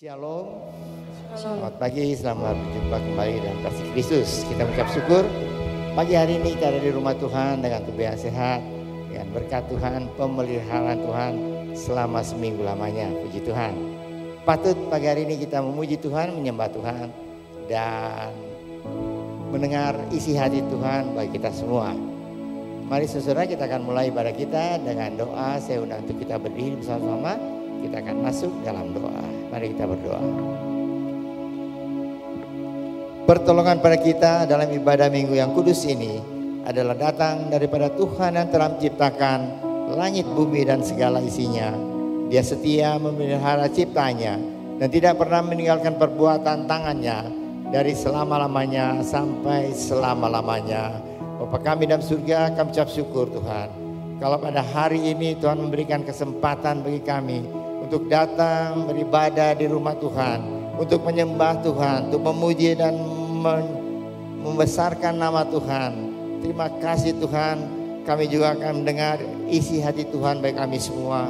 Shalom. Selamat pagi, selamat berjumpa kembali dalam kasih Kristus. Kita mengucap syukur pagi hari ini kita ada di rumah Tuhan dengan tubuh yang sehat, dengan berkat Tuhan, pemeliharaan Tuhan selama seminggu lamanya. Puji Tuhan. Patut pagi hari ini kita memuji Tuhan, menyembah Tuhan, dan mendengar isi hati Tuhan bagi kita semua. Mari saudara, kita akan mulai ibadah kita dengan doa. Saya undang untuk kita berdiri bersama-sama. Kita akan masuk dalam doa. Mari kita berdoa. Pertolongan pada kita dalam ibadah minggu yang kudus ini adalah datang daripada Tuhan yang telah menciptakan langit, bumi dan segala isinya. Dia setia memelihara ciptanya dan tidak pernah meninggalkan perbuatan tangannya dari selama-lamanya sampai selama-lamanya. Bapa kami dalam surga, kami ucap syukur Tuhan. Kalau pada hari ini Tuhan memberikan kesempatan bagi kami untuk datang beribadah di rumah Tuhan, untuk menyembah Tuhan, untuk memuji dan membesarkan nama Tuhan. Terima kasih Tuhan, kami juga akan mendengar isi hati Tuhan bagi kami semua.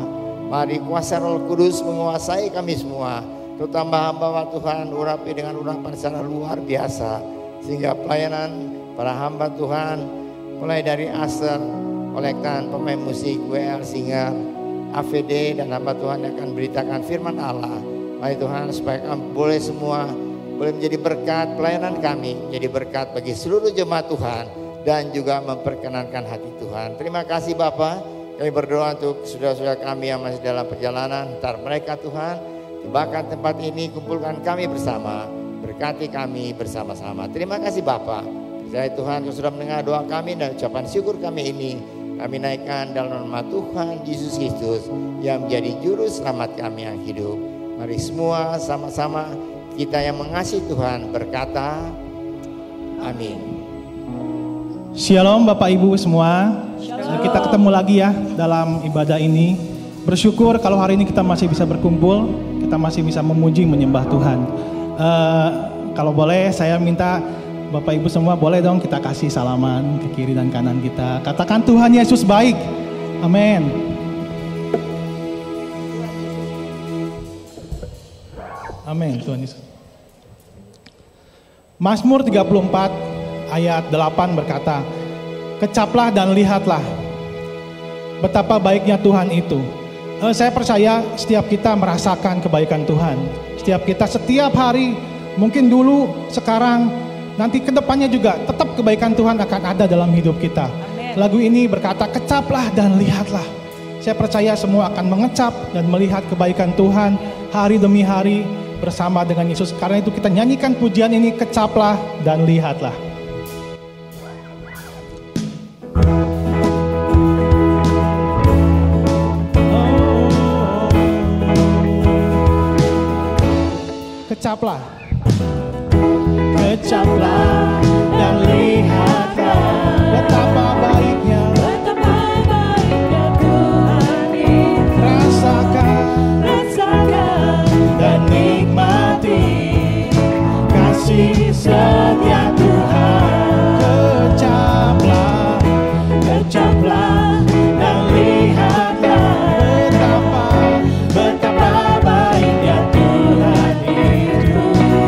Mari kuasa Roh Kudus menguasai kami semua, terutama hamba Tuhan urapi dengan urapan secara luar biasa, sehingga pelayanan para hamba Tuhan mulai dari Aser, Olektan, pemain musik, WL, singer, AVD dan hamba Tuhan yang akan beritakan firman Allah. Mari Tuhan supaya kami boleh semua boleh menjadi berkat pelayanan kami, menjadi berkat bagi seluruh jemaat Tuhan dan juga memperkenankan hati Tuhan. Terima kasih Bapa. Kami berdoa untuk saudara-saudara kami yang masih dalam perjalanan. Antar mereka Tuhan, tibakan tempat ini, kumpulkan kami bersama, berkati kami bersama-sama. Terima kasih Bapa. Saya Tuhan yang sudah mendengar doa kami dan ucapan syukur kami ini. Kami naikkan dalam nama Tuhan Yesus Kristus yang menjadi juru selamat kami yang hidup. Mari semua sama-sama kita yang mengasihi Tuhan berkata amin. Shalom Bapak Ibu semua. Shalom. Kita ketemu lagi ya dalam ibadah ini. Bersyukur kalau hari ini kita masih bisa berkumpul, kita masih bisa memuji menyembah Tuhan. Kalau boleh saya minta Bapak Ibu semua boleh dong kita kasih salaman ke kiri dan kanan kita. Katakan Tuhan Yesus baik. Amin. Amin Tuhan Yesus. Mazmur 34 ayat 8 berkata, kecaplah dan lihatlah betapa baiknya Tuhan itu. Saya percaya setiap kita merasakan kebaikan Tuhan. Setiap kita setiap hari, mungkin dulu, sekarang, nanti kedepannya juga tetap kebaikan Tuhan akan ada dalam hidup kita. Amen. Lagu ini berkata kecaplah dan lihatlah. Saya percaya semua akan mengecap dan melihat kebaikan Tuhan hari demi hari bersama dengan Yesus. Karena itu kita nyanyikan pujian ini, kecaplah dan lihatlah. Kecaplah. Kecaplah dan lihatlah betapa baiknya Tuhan itu. Rasakan dan nikmati kasih setia Tuhan. Kecaplah dan lihatlah betapa baiknya Tuhan itu.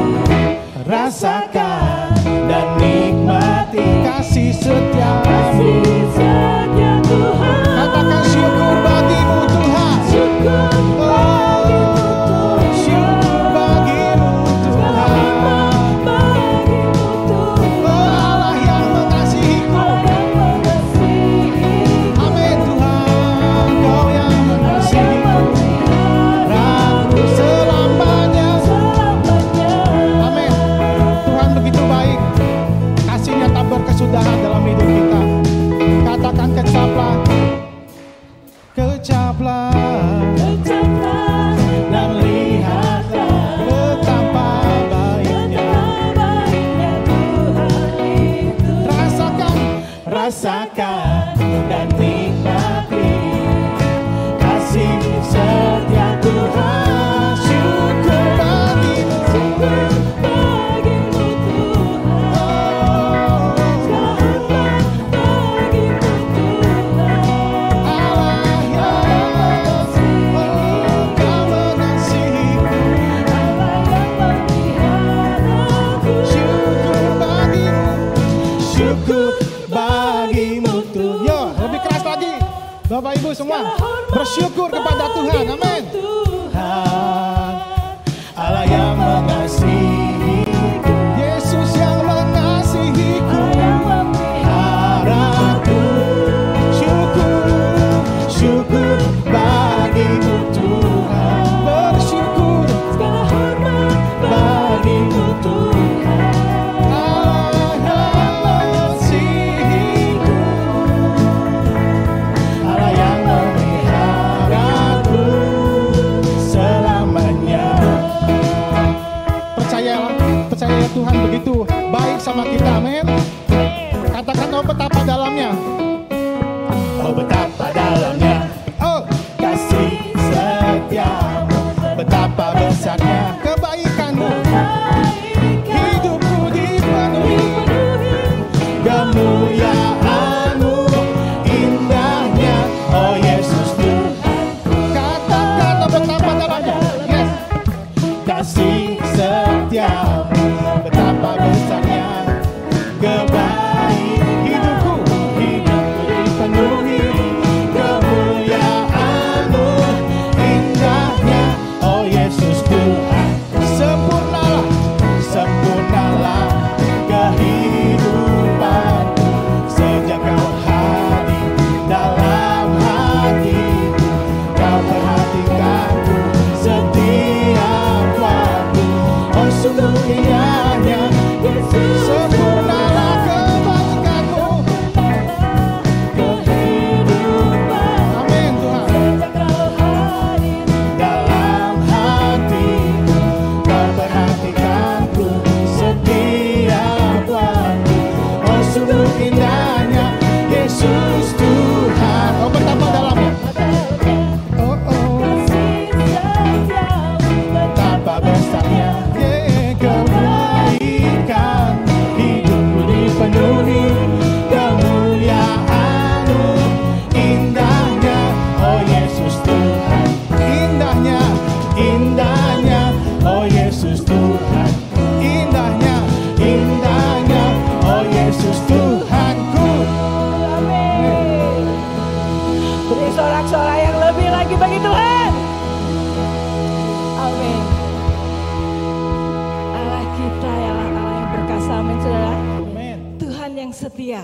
bersama bersyukur kepada Tuhan. Amin. Tuhan, Allah yang mengasihi, Yesus yang mengasihiku, memeliharaku. Syukur bagimu Tuhan, bersyukur segala hormat bagimu Tuhan. Allah mengasihiku, Allah yang memeliharaku selamanya. Percaya Tuhan begitu baik sama kita, amin. Katakan oh betapa dalamnya. Oh betapa dalamnya, oh kasih setiamu, betapa besarnya kebaikanmu, hidupku dipenuhi kemuliaanmu, indahnya oh Yesus Tuhanku. Katakan oh betapa dalamnya, yes. Kasih setiamu, betapa besarnya kebaikanmu, hidupku dipenuhi kemuliaanmu, indahnya oh Yesus Tuhan. Sempurnalah kehidupanku sejak kau hadir dalam hatiku. Kau perhatikanku setiap waktu. Oh sungguh indahnya Yesus. Sempurnalah kebaikanmu, kehidupan. Amin Tuhan. Sejak kau hadir dalam hatiku, kau perhatikanku setiap waktu. Oh sungguh indahnya Yesus Tuhan. Oh betapa dalamnya. Oh betapa besarnya kebaikan, hidupku dipenuhi kemuliaanmu, indahnya oh Yesus Tuhan. Indahnya oh Yesus Tuhan. Indahnya oh Yesus Tuhanku. Amin. Beri sorak-sorai yang lebih lagi bagi Tuhan. Amin. Allah kita ialah Allah yang berkasa, amin saudara. Amin. Tuhan yang setia.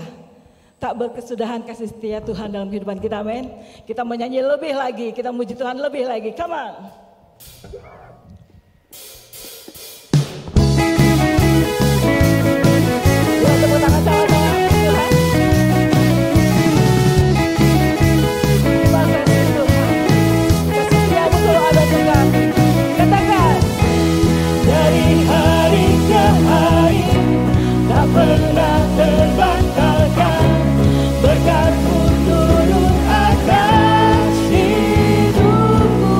Tak berkesudahan kasih setia Tuhan dalam kehidupan kita, amin. Kita menyanyi lebih lagi, kita muji Tuhan lebih lagi. Come on. Yuk tepuk tangan sama-sama Tuhan. Terima kasih Tuhan. Kasih setiamu selalu ada untuk kami. Katakan. Dari hari ke hari tak pernah terbantahkan, berkat-Mu turun atas hidupku.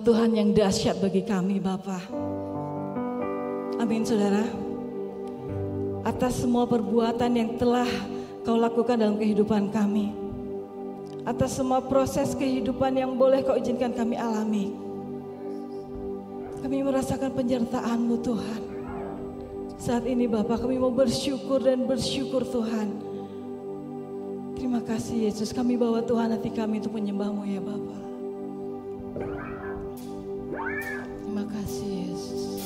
Tuhan yang dahsyat bagi kami Bapa. Amin saudara. Atas semua perbuatan yang telah Kau lakukan dalam kehidupan kami, atas semua proses kehidupan yang boleh Kau izinkan kami alami, kami merasakan penyertaan-Mu Tuhan. Saat ini Bapa, kami mau bersyukur dan bersyukur Tuhan. Terima kasih Yesus, kami bawa Tuhan hati kami untuk menyembah-Mu ya Bapa. Terima kasih Yesus.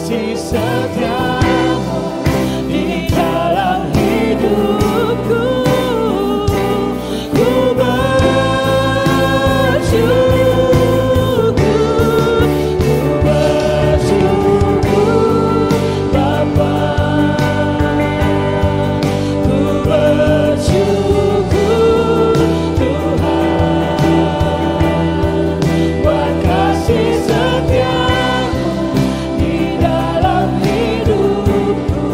kasih setiamu di dalam hidupku. Ku bersyukur, Bapa. Ku bersyukur Tuhan buat kasih setiamu di dalam hidupku.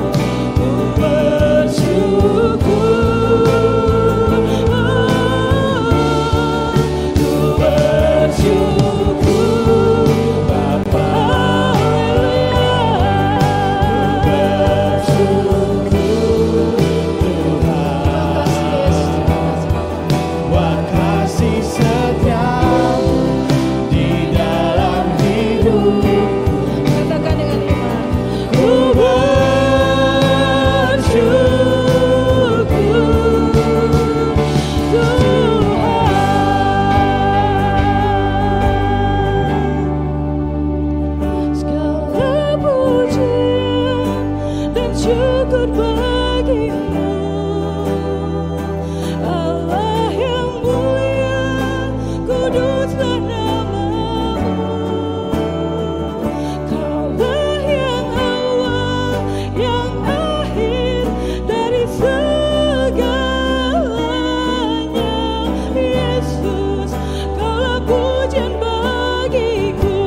Ku bersyukur, ku bersyukur Bapa. Ku bersyukur Tuhan buat kasih setiamu di dalam hidupku. Katakan dengan iman. Ku bersyukur Tuhan. Segala pujian dan syukur bagimu, Allah yang mulia, kuduslah namamu. Kaulah yang awal, yang akhir dari segalanya. Yesus, Kaulah pujian bagiku.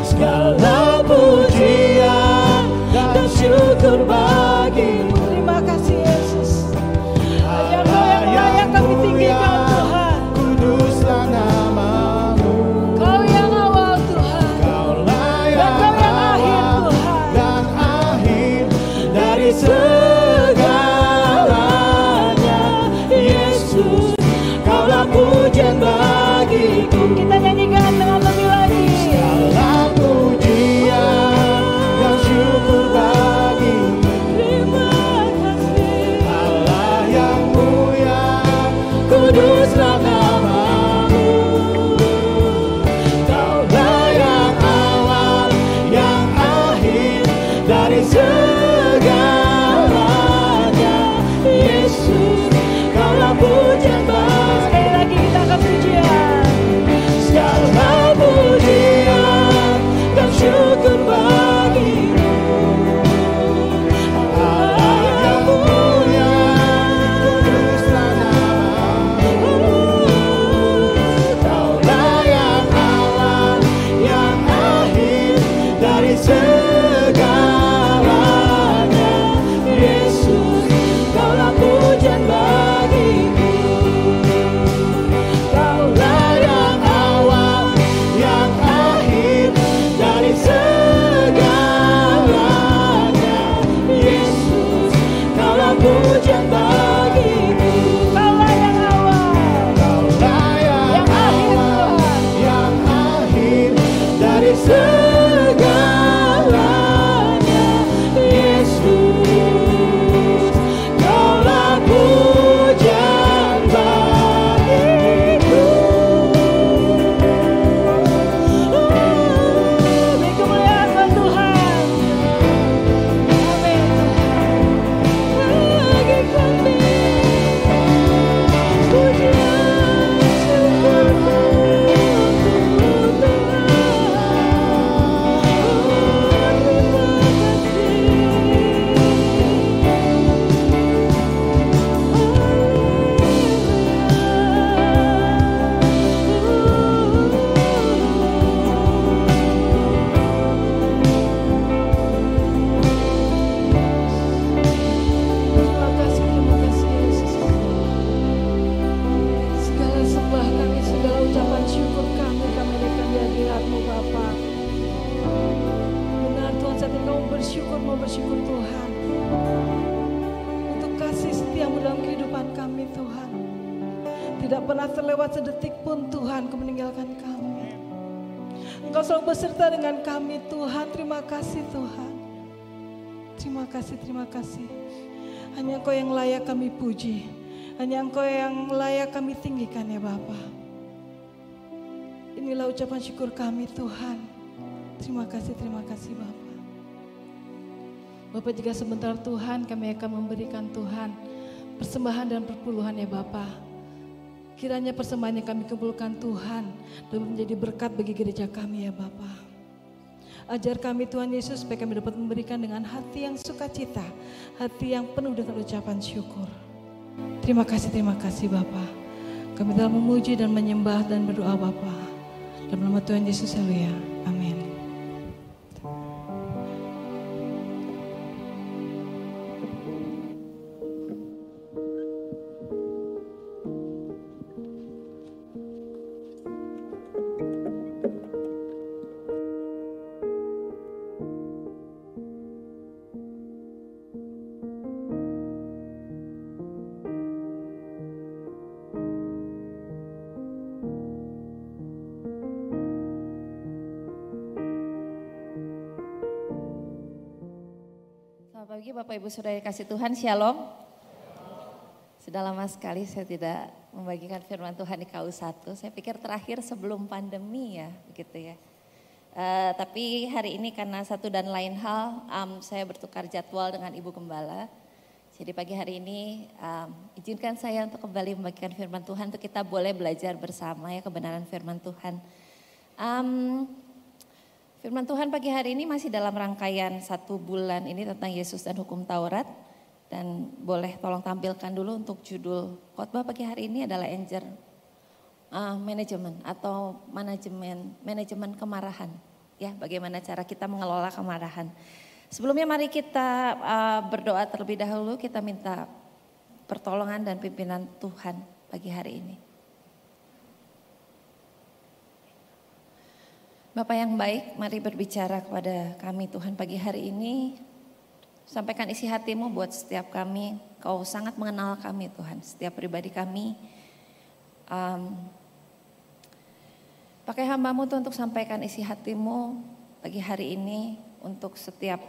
Segala pujian dan syukur bagimu. Terima kasih Yesus. Hanya Kau yang layak kami tinggikan Tuhan. Kuduslah namamu. Kau yang awal Tuhan. Kaulah Dan Kau yang akhir awal Tuhan. dan akhir dari segalanya. Yesus, Kaulah pujian bagiku. Kita nyanyikan dengan lebih lagi. Segala pujian dan syukur bagimu. Terima kasih. Allah yang mulia, kuduslah namamu. Kaulah yang awal, yang akhir dari segalanya. Yesus, Kaulah pujian bagiku. Sekali lagi kita akan pujian. Segala pujian dan syukur bagimu. Allah yang mulia, kuduslah namamu. Kaulah yang awal, yang akhir dari segalanya. Yesus, Kaulah pujian bagiku. Kaulah yang awal, yang akhir dari segalanya. Yesus, Kaulah pujian bagiku. Kaulah yang awal. Kaulah yang Yang akhir, awal, Tuhan. yang akhir dari segalanya. Yesus, Kaulah pujian bagiku. Beri kemuliaan buat Tuhan. Amin Tuhan. Bagi kami pujian syukur untuk Terima kasih Yesus. Segala sembah kami, segala ucapan syukur kami berikan di hadirat-Mu Bapa. Benar Tuhan, saat ini kami mau bersyukur Tuhan untuk kasih setia-Mu dalam kehidupan kami Tuhan. Tidak pernah terlewat sedetik pun Tuhan Kau meninggalkan kami. Engkau selalu beserta dengan kami Tuhan. Terima kasih Tuhan. Terima kasih, terima kasih. Hanya Engkau yang layak kami puji. Hanya Engkau yang layak kami tinggikan ya Bapa. Inilah ucapan syukur kami Tuhan. Terima kasih Bapak. Bapak, jika sebentar Tuhan kami akan memberikan Tuhan persembahan dan perpuluhan ya Bapak. Kiranya persembahan yang kami kumpulkan Tuhan dapat menjadi berkat bagi gereja kami ya Bapak. Ajar kami Tuhan Yesus supaya kami dapat memberikan dengan hati yang sukacita, hati yang penuh dengan ucapan syukur. Terima kasih Bapak. Kami telah memuji dan menyembah dan berdoa Bapak. Dalam nama Tuhan Yesus, haleluya. Amin. Pagi Bapak Ibu Saudara kasih Tuhan, Shalom. Sudah lama sekali saya tidak membagikan firman Tuhan di KU1. Saya pikir terakhir sebelum pandemi ya, begitu ya. Tapi hari ini karena satu dan lain hal, saya bertukar jadwal dengan Ibu Gembala. Jadi pagi hari ini izinkan saya untuk kembali membagikan firman Tuhan, untuk kita boleh belajar bersama ya kebenaran firman Tuhan. Firman Tuhan pagi hari ini masih dalam rangkaian 1 bulan ini tentang Yesus dan hukum Taurat. Dan boleh tolong tampilkan dulu untuk judul khotbah pagi hari ini adalah anger management atau manajemen kemarahan. Ya, bagaimana cara kita mengelola kemarahan. Sebelumnya mari kita berdoa terlebih dahulu, kita minta pertolongan dan pimpinan Tuhan pagi hari ini. Bapak yang baik, mari berbicara kepada kami Tuhan pagi hari ini. Sampaikan isi hatimu buat setiap kami. Kau sangat mengenal kami Tuhan, setiap pribadi kami. Pakai hamba-Mu Tuhan untuk sampaikan isi hatimu pagi hari ini. Untuk setiap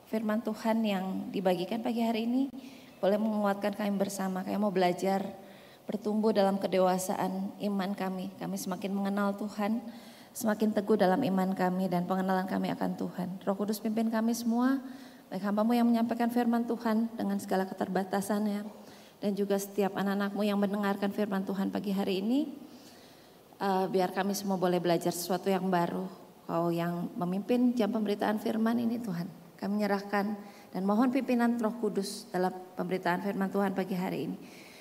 firman Tuhan yang dibagikan pagi hari ini. Boleh menguatkan kami bersama. Kami mau belajar bertumbuh dalam kedewasaan iman kami. Kami semakin mengenal Tuhan. Semakin teguh dalam iman kami dan pengenalan kami akan Tuhan. Roh Kudus pimpin kami semua, baik hamba-Mu yang menyampaikan firman Tuhan dengan segala keterbatasannya. Dan juga setiap anak-anak-Mu yang mendengarkan firman Tuhan pagi hari ini. Biar kami semua boleh belajar sesuatu yang baru. Kau yang memimpin jam pemberitaan firman ini Tuhan. Kami menyerahkan dan mohon pimpinan Roh Kudus dalam pemberitaan firman Tuhan pagi hari ini.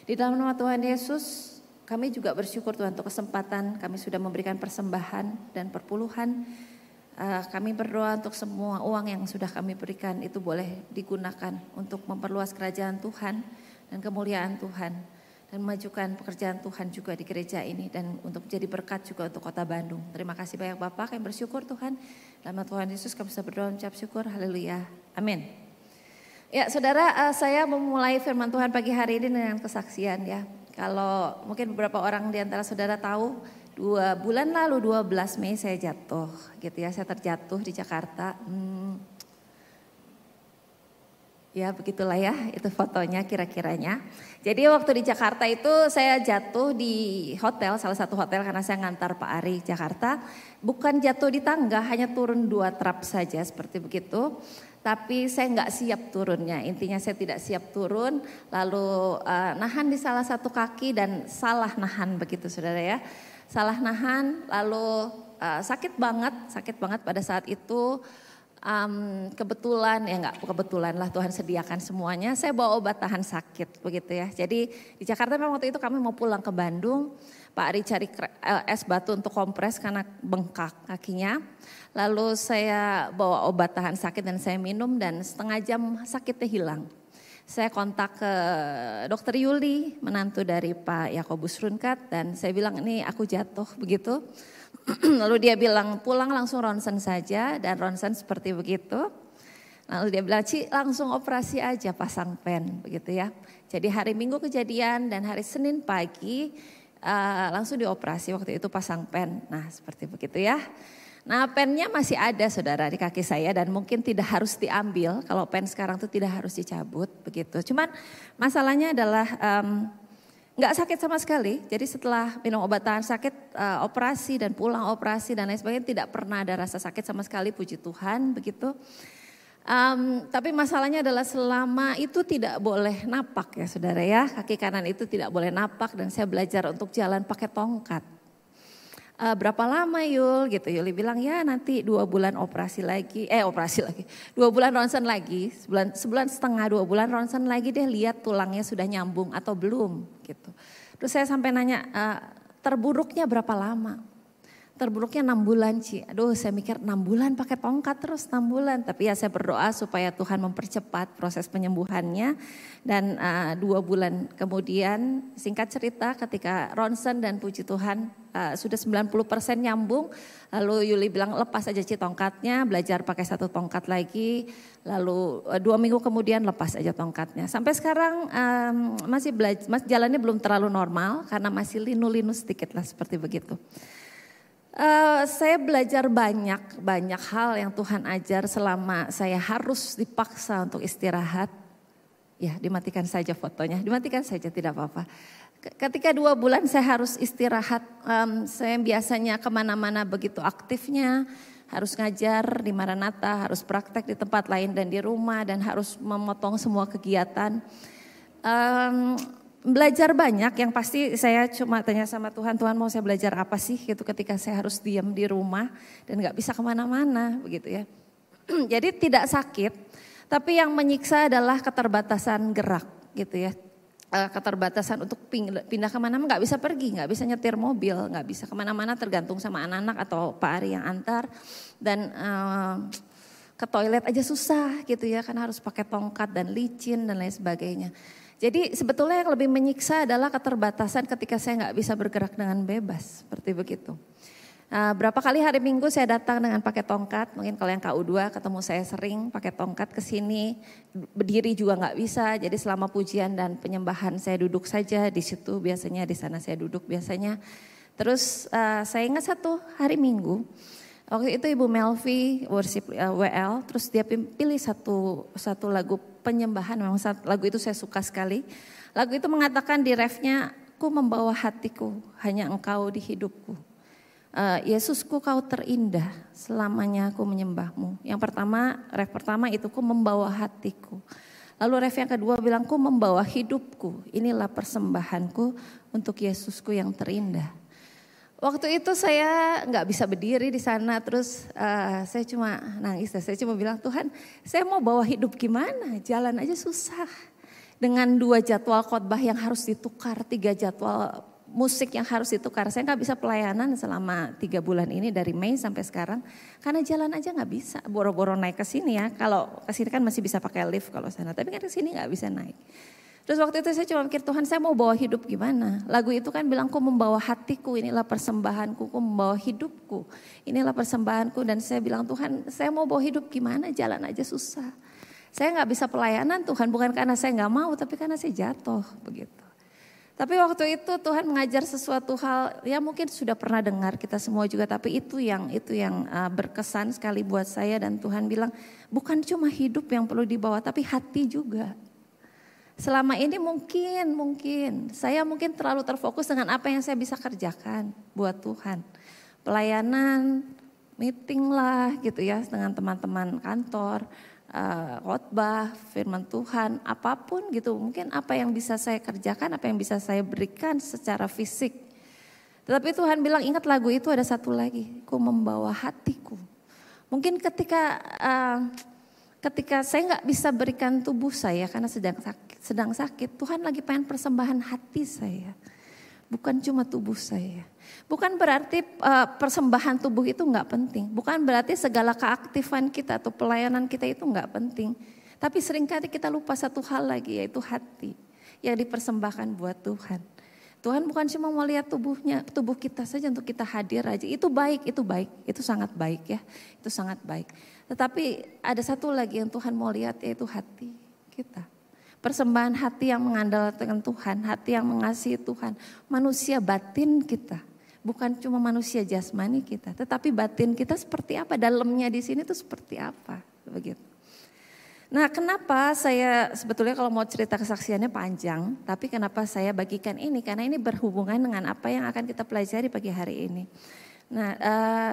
Di dalam nama Tuhan Yesus, kami juga bersyukur Tuhan untuk kesempatan kami sudah memberikan persembahan dan perpuluhan. Kami berdoa untuk semua uang yang sudah kami berikan itu boleh digunakan untuk memperluas kerajaan Tuhan dan kemuliaan Tuhan. Dan memajukan pekerjaan Tuhan juga di gereja ini dan untuk menjadi berkat juga untuk kota Bandung. Terima kasih banyak Bapak, kami bersyukur Tuhan. Dalam nama Tuhan Yesus kami bisa berdoa mengucap syukur, haleluya, amin. Ya saudara, saya memulai firman Tuhan pagi hari ini dengan kesaksian ya. Kalau mungkin beberapa orang di antara saudara tahu, 2 bulan lalu 12 Mei saya jatuh gitu ya, saya terjatuh di Jakarta. Ya begitulah ya, itu fotonya kira-kiranya. Jadi waktu di Jakarta itu saya jatuh di hotel, salah satu hotel karena saya ngantar Pak Ari Jakarta. Bukan jatuh di tangga, hanya turun 2 trap saja seperti begitu. Tapi saya nggak siap turunnya, intinya saya tidak siap turun, lalu nahan di salah satu kaki dan salah nahan begitu saudara ya. Salah nahan lalu sakit banget pada saat itu. Kebetulan ya nggak kebetulan lah Tuhan sediakan semuanya. Saya bawa obat tahan sakit begitu ya. Jadi di Jakarta memang waktu itu kami mau pulang ke Bandung. Pak Ari cari es batu untuk kompres karena bengkak kakinya. Lalu saya bawa obat tahan sakit dan saya minum dan setengah jam sakitnya hilang. Saya kontak ke Dokter Yuli, menantu dari Pak Yakobus Runkat dan saya bilang ini aku jatuh begitu. Lalu dia bilang pulang langsung ronsen saja dan ronsen seperti begitu. Lalu dia bilang Ci langsung operasi aja pasang pen begitu ya. Jadi hari Minggu kejadian dan hari Senin pagi langsung dioperasi waktu itu pasang pen. Nah seperti begitu ya. Nah pennya masih ada saudara di kaki saya dan mungkin tidak harus diambil. Kalau pen sekarang tuh tidak harus dicabut begitu. Cuman masalahnya adalah nggak sakit sama sekali. Jadi setelah minum obat tahan sakit, operasi dan pulang operasi dan lain sebagainya, tidak pernah ada rasa sakit sama sekali, puji Tuhan begitu. Tapi masalahnya adalah selama itu tidak boleh napak ya saudara ya. Kaki kanan itu tidak boleh napak dan saya belajar untuk jalan pakai tongkat. Berapa lama Yul gitu, Yuli bilang ya nanti 2 bulan operasi lagi, 2 bulan ronsen lagi, sebulan setengah 2 bulan ronsen lagi deh, lihat tulangnya sudah nyambung atau belum gitu. Terus saya sampai nanya terburuknya berapa lama? Terburuknya 6 bulan Ci. Aduh saya mikir 6 bulan pakai tongkat terus 6 bulan. Tapi ya saya berdoa supaya Tuhan mempercepat proses penyembuhannya. Dan 2 bulan kemudian singkat cerita ketika ronsen dan puji Tuhan sudah 90% nyambung. Lalu Yuli bilang lepas aja Ci tongkatnya, belajar pakai 1 tongkat lagi. Lalu 2 minggu kemudian lepas aja tongkatnya. Sampai sekarang masih jalannya belum terlalu normal karena masih linu-linu sedikit lah seperti begitu. Saya belajar banyak hal yang Tuhan ajar selama saya harus dipaksa untuk istirahat. Ya dimatikan saja fotonya, dimatikan saja tidak apa-apa. Ketika 2 bulan saya harus istirahat, saya biasanya kemana-mana begitu aktifnya. Harus ngajar di Maranatha, harus praktek di tempat lain dan di rumah dan harus memotong semua kegiatan. Belajar banyak, yang pasti saya cuma tanya sama Tuhan, Tuhan mau saya belajar apa sih gitu ketika saya harus diam di rumah dan gak bisa kemana-mana begitu ya. Jadi tidak sakit, tapi yang menyiksa adalah keterbatasan gerak gitu ya. Keterbatasan untuk pindah kemana-mana, gak bisa pergi, gak bisa nyetir mobil, gak bisa kemana-mana tergantung sama anak-anak atau Pak Ari yang antar. Dan ke toilet aja susah gitu ya, karena harus pakai tongkat dan licin dan lain sebagainya. Jadi sebetulnya yang lebih menyiksa adalah keterbatasan ketika saya nggak bisa bergerak dengan bebas, seperti begitu. Berapa kali hari Minggu saya datang dengan pakai tongkat, mungkin kalau yang KU2 ketemu saya sering pakai tongkat ke sini, berdiri juga nggak bisa, jadi selama pujian dan penyembahan saya duduk saja di situ biasanya, di sana saya duduk biasanya. Terus saya ingat satu hari Minggu, waktu itu Ibu Melvi worship WL, terus dia pilih satu lagu penyembahan, memang lagu itu saya suka sekali. Lagu itu mengatakan di refnya, ku membawa hatiku, hanya engkau di hidupku. Yesusku kau terindah, selamanya aku menyembahmu. Yang pertama, ref pertama itu ku membawa hatiku. Lalu ref yang kedua bilang ku membawa hidupku, inilah persembahanku untuk Yesusku yang terindah. Waktu itu saya nggak bisa berdiri di sana, terus saya cuma nangis, saya cuma bilang Tuhan, saya mau bawa hidup gimana? Jalan aja susah. Dengan 2 jadwal khotbah yang harus ditukar, 3 jadwal musik yang harus ditukar, saya nggak bisa pelayanan selama 3 bulan ini dari Mei sampai sekarang, karena jalan aja nggak bisa. Boro-boro naik ke sini ya, kalau ke sini kan masih bisa pakai lift kalau sana, tapi kan ke sini nggak bisa naik. Terus waktu itu saya cuma mikir Tuhan saya mau bawa hidup gimana. Lagu itu kan bilang ku membawa hatiku, inilah persembahanku, ku membawa hidupku, inilah persembahanku. Dan saya bilang Tuhan saya mau bawa hidup gimana, jalan aja susah. Saya gak bisa pelayanan Tuhan, bukan karena saya gak mau tapi karena saya jatuh begitu. Tapi waktu itu Tuhan mengajar sesuatu hal, ya mungkin sudah pernah dengar kita semua juga, tapi itu yang berkesan sekali buat saya. Dan Tuhan bilang bukan cuma hidup yang perlu dibawa tapi hati juga. Selama ini mungkin saya terlalu terfokus dengan apa yang saya bisa kerjakan buat Tuhan. Pelayanan, meeting lah gitu ya dengan teman-teman kantor, khotbah, firman Tuhan, apapun gitu. Mungkin apa yang bisa saya kerjakan, apa yang bisa saya berikan secara fisik. Tetapi Tuhan bilang ingat lagu itu ada satu lagi, ku membawa hatiku. Mungkin ketika saya nggak bisa berikan tubuh saya karena sedang sakit, Tuhan lagi pengen persembahan hati saya, bukan cuma tubuh saya. Bukan berarti persembahan tubuh itu nggak penting, bukan berarti segala keaktifan kita atau pelayanan kita itu nggak penting. Tapi seringkali kita lupa satu hal lagi, yaitu hati yang dipersembahkan buat Tuhan. Tuhan bukan cuma mau lihat tubuh kita saja untuk kita hadir aja. Itu baik, itu sangat baik ya, itu sangat baik. Tetapi ada satu lagi yang Tuhan mau lihat, yaitu hati kita. Persembahan hati yang mengandalkan Tuhan, hati yang mengasihi Tuhan. Manusia batin kita, bukan cuma manusia jasmani kita, tetapi batin kita seperti apa, dalamnya di sini tuh seperti apa, begitu. Nah, kenapa saya sebetulnya kalau mau cerita kesaksiannya panjang, tapi kenapa saya bagikan ini? Karena ini berhubungan dengan apa yang akan kita pelajari pagi hari ini. Nah,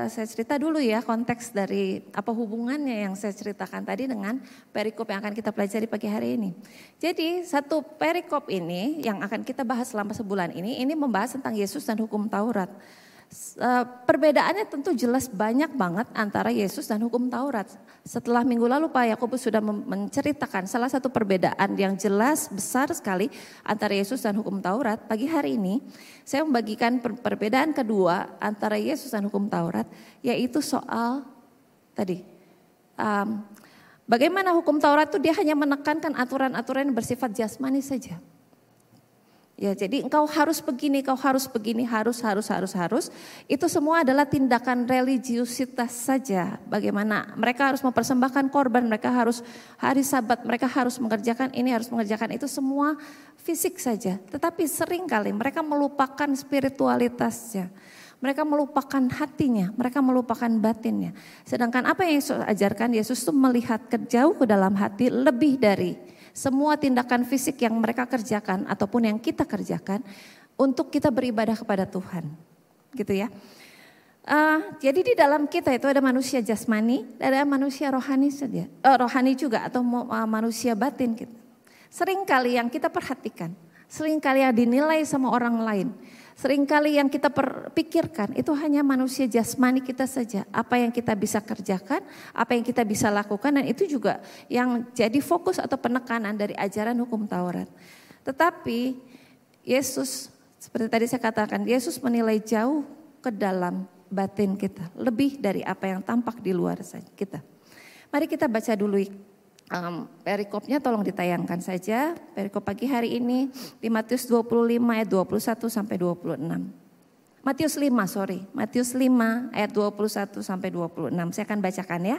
saya cerita dulu ya konteks dari apa hubungannya yang saya ceritakan tadi dengan perikop yang akan kita pelajari pagi hari ini. Jadi satu perikop ini yang akan kita bahas selama sebulan ini membahas tentang Yesus dan hukum Taurat. Perbedaannya tentu jelas banyak banget antara Yesus dan hukum Taurat. Setelah minggu lalu Pak Yakobus sudah menceritakan salah satu perbedaan yang jelas besar sekali antara Yesus dan hukum Taurat. Pagi hari ini saya membagikan perbedaan kedua antara Yesus dan hukum Taurat, yaitu soal tadi bagaimana hukum Taurat itu dia hanya menekankan aturan-aturan yang bersifat jasmani saja. Ya, jadi engkau harus begini, harus. Itu semua adalah tindakan religiusitas saja. Bagaimana mereka harus mempersembahkan korban, mereka harus hari Sabat, mereka harus mengerjakan ini, harus mengerjakan itu, semua fisik saja. Tetapi seringkali mereka melupakan spiritualitasnya. Mereka melupakan hatinya, mereka melupakan batinnya. Sedangkan apa yang Yesus ajarkan, Yesus itu melihat jauh ke dalam hati, lebih dari semua tindakan fisik yang mereka kerjakan ataupun yang kita kerjakan untuk kita beribadah kepada Tuhan, gitu ya. Jadi di dalam kita itu ada manusia jasmani, ada manusia rohani saja, rohani juga atau manusia batin gitu. Seringkali yang kita perhatikan, seringkali yang dinilai sama orang lain, seringkali yang kita pikirkan itu hanya manusia jasmani kita saja. Apa yang kita bisa kerjakan, apa yang kita bisa lakukan, dan itu juga yang jadi fokus atau penekanan dari ajaran hukum Taurat. Tetapi Yesus, seperti tadi saya katakan, Yesus menilai jauh ke dalam batin kita. Lebih dari apa yang tampak di luar kita. Mari kita baca dulu perikopnya, tolong ditayangkan saja. Perikop pagi hari ini di Matius 25 ayat 21 sampai 26. Matius 5 ayat 21 sampai 26. Saya akan bacakan ya.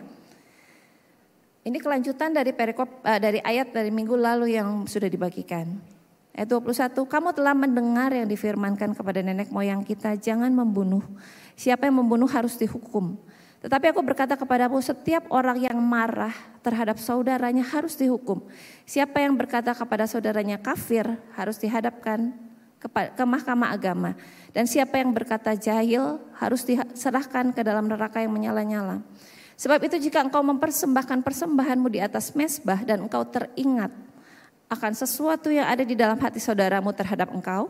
Ini kelanjutan dari perikop dari ayat dari minggu lalu yang sudah dibagikan. Ayat 21, kamu telah mendengar yang difirmankan kepada nenek moyang kita, jangan membunuh. Siapa yang membunuh harus dihukum. Tetapi aku berkata kepadamu, setiap orang yang marah terhadap saudaranya harus dihukum. Siapa yang berkata kepada saudaranya kafir harus dihadapkan ke mahkamah agama. Dan siapa yang berkata jahil harus diserahkan ke dalam neraka yang menyala-nyala. Sebab itu jika engkau mempersembahkan persembahanmu di atas mezbah dan engkau teringat akan sesuatu yang ada di dalam hati saudaramu terhadap engkau,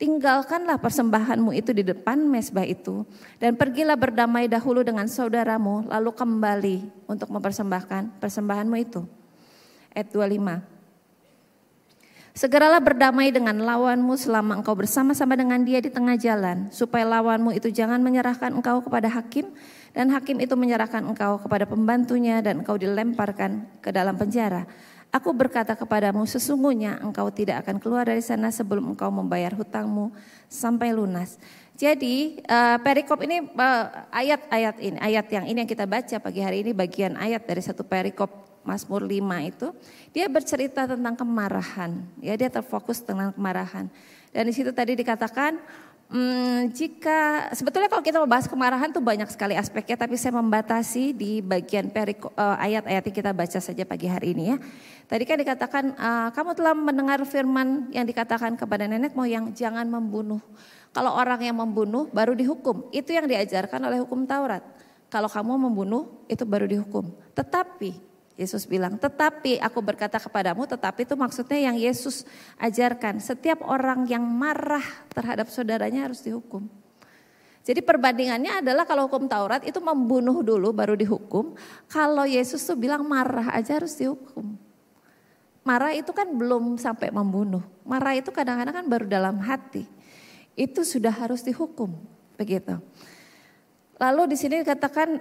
tinggalkanlah persembahanmu itu di depan mezbah itu dan pergilah berdamai dahulu dengan saudaramu, lalu kembali untuk mempersembahkan persembahanmu itu. Ayat 25. Segeralah berdamai dengan lawanmu selama engkau bersama-sama dengan dia di tengah jalan, supaya lawanmu itu jangan menyerahkan engkau kepada hakim dan hakim itu menyerahkan engkau kepada pembantunya dan engkau dilemparkan ke dalam penjara. Aku berkata kepadamu, sesungguhnya engkau tidak akan keluar dari sana sebelum engkau membayar hutangmu sampai lunas. Jadi perikop ini ayat-ayat ini, ayat yang ini yang kita baca pagi hari ini, bagian ayat dari satu perikop Mazmur 5 itu, dia bercerita tentang kemarahan. Ya, dia terfokus tentang kemarahan. Dan di situ tadi dikatakan, jika sebetulnya kalau kita membahas kemarahan tuh banyak sekali aspeknya, tapi saya membatasi di bagian ayat-ayat yang kita baca saja pagi hari ini ya. Tadi kan dikatakan kamu telah mendengar firman yang dikatakan kepada nenek moyang, jangan membunuh. Kalau orang yang membunuh baru dihukum. Itu yang diajarkan oleh hukum Taurat. Kalau kamu membunuh itu baru dihukum. Tetapi Yesus bilang, tetapi aku berkata kepadamu, tetapi itu maksudnya yang Yesus ajarkan. Setiap orang yang marah terhadap saudaranya harus dihukum. Jadi perbandingannya adalah kalau hukum Taurat itu membunuh dulu baru dihukum. Kalau Yesus tuh bilang marah aja harus dihukum. Marah itu kan belum sampai membunuh. Marah itu kadang-kadang kan baru dalam hati. Itu sudah harus dihukum, begitu. Lalu di sini dikatakan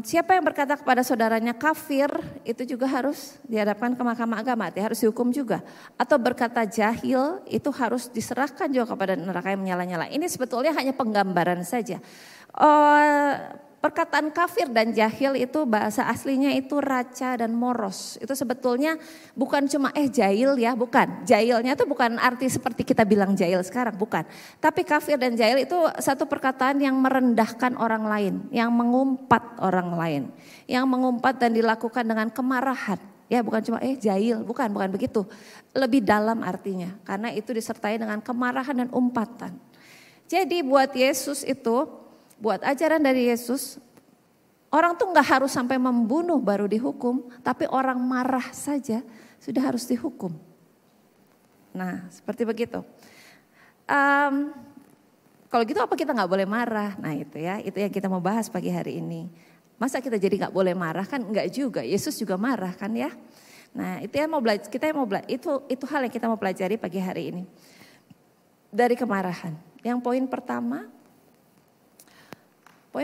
siapa yang berkata kepada saudaranya kafir itu juga harus dihadapkan ke mahkamah agama, harus dihukum juga. Atau berkata jahil itu harus diserahkan juga kepada neraka yang menyala-nyala. Ini sebetulnya hanya penggambaran saja. Perkataan kafir dan jahil itu bahasa aslinya itu raca dan moros. Itu sebetulnya bukan cuma jahil ya, bukan. Jahilnya itu bukan arti seperti kita bilang jahil sekarang, bukan. Tapi kafir dan jahil itu satu perkataan yang merendahkan orang lain, yang mengumpat orang lain. Yang mengumpat dan dilakukan dengan kemarahan. Ya bukan cuma jahil, bukan begitu. Lebih dalam artinya, karena itu disertai dengan kemarahan dan umpatan. Jadi buat Yesus itu, buat ajaran dari Yesus, orang tuh gak harus sampai membunuh baru dihukum, tapi orang marah saja sudah harus dihukum. Nah seperti begitu. Kalau gitu apa kita gak boleh marah? Nah itu ya, itu yang kita mau bahas pagi hari ini. Masa kita jadi gak boleh marah? Kan enggak juga, Yesus juga marah kan ya. Nah itu yang mau belajar, itu hal yang kita mau pelajari pagi hari ini. Dari kemarahan. Yang poin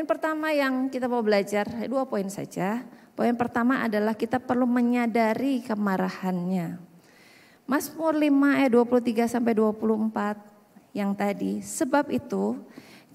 pertama yang kita mau belajar, 2 poin saja. Poin pertama adalah kita perlu menyadari kemarahannya. Mazmur 5 ayat 23 sampai 24 yang tadi, sebab itu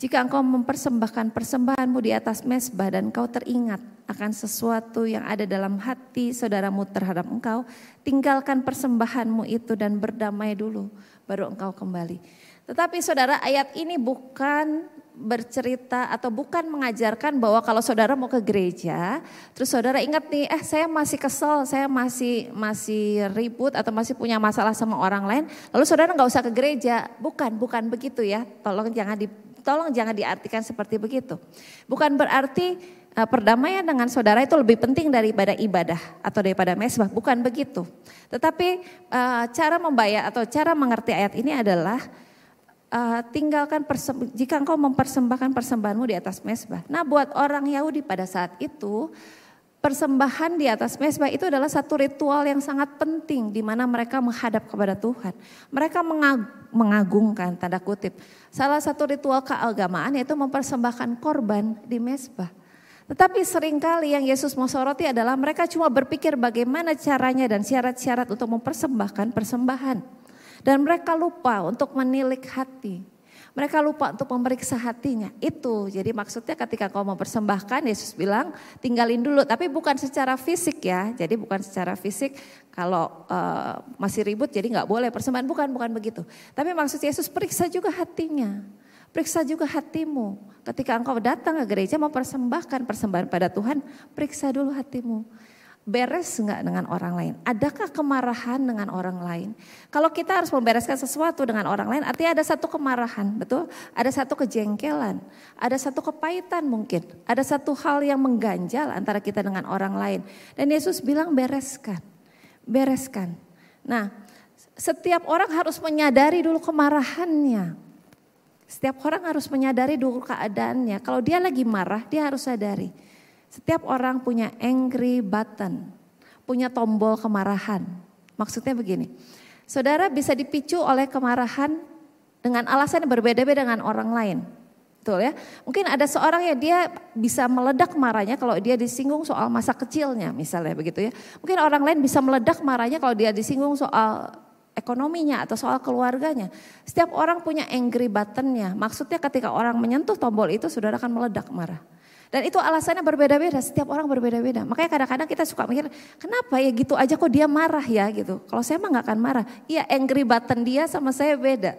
jika engkau mempersembahkan persembahanmu di atas mezbah dan engkau teringat akan sesuatu yang ada dalam hati saudaramu terhadap engkau, tinggalkan persembahanmu itu dan berdamai dulu, baru engkau kembali. Tetapi saudara, ayat ini bukan bercerita atau bukan mengajarkan bahwa kalau saudara mau ke gereja, terus saudara ingat nih, saya masih kesel, saya masih ribut atau masih punya masalah sama orang lain, lalu saudara nggak usah ke gereja. Bukan begitu ya. Tolong jangan diartikan seperti begitu. Bukan berarti perdamaian dengan saudara itu lebih penting daripada ibadah atau daripada mezbah, bukan begitu. Tetapi cara membayar atau cara mengerti ayat ini adalah tinggalkan jika engkau mempersembahkan persembahanmu di atas mezbah. Nah buat orang Yahudi pada saat itu, persembahan di atas mezbah itu adalah satu ritual yang sangat penting di mana mereka menghadap kepada Tuhan. Mereka mengagungkan, tanda kutip. Salah satu ritual keagamaan yaitu mempersembahkan korban di mezbah. Tetapi seringkali yang Yesus mau soroti adalah mereka cuma berpikir bagaimana caranya dan syarat-syarat untuk mempersembahkan persembahan. Dan mereka lupa untuk menilik hati. Mereka lupa untuk memeriksa hatinya. Itu jadi maksudnya ketika kau mempersembahkan, Yesus bilang tinggalin dulu. Tapi bukan secara fisik ya. Jadi bukan secara fisik kalau masih ribut jadi gak boleh persembahan. Bukan begitu. Tapi maksud Yesus periksa juga hatinya. Periksa juga hatimu. Ketika engkau datang ke gereja mempersembahkan persembahan pada Tuhan, periksa dulu hatimu. Beres enggak dengan orang lain? Adakah kemarahan dengan orang lain? Kalau kita harus membereskan sesuatu dengan orang lain, artinya ada satu kemarahan, betul? Ada satu kejengkelan, ada satu kepahitan mungkin, ada satu hal yang mengganjal antara kita dengan orang lain. Dan Yesus bilang bereskan. Nah, setiap orang harus menyadari dulu kemarahannya. Setiap orang harus menyadari dulu keadaannya. Kalau dia lagi marah, dia harus sadari. Setiap orang punya angry button, punya tombol kemarahan. Maksudnya begini, saudara bisa dipicu oleh kemarahan dengan alasan yang berbeda-beda dengan orang lain. Betul ya, mungkin ada seorang yang dia bisa meledak marahnya kalau dia disinggung soal masa kecilnya misalnya begitu ya. Mungkin orang lain bisa meledak marahnya kalau dia disinggung soal ekonominya atau soal keluarganya. Setiap orang punya angry buttonnya, maksudnya ketika orang menyentuh tombol itu saudara akan meledak marah. Dan itu alasannya berbeda-beda, setiap orang berbeda-beda. Makanya kadang-kadang kita suka mikir, kenapa ya gitu aja kok dia marah ya gitu. Kalau saya mah gak akan marah. Iya, angry button dia sama saya beda.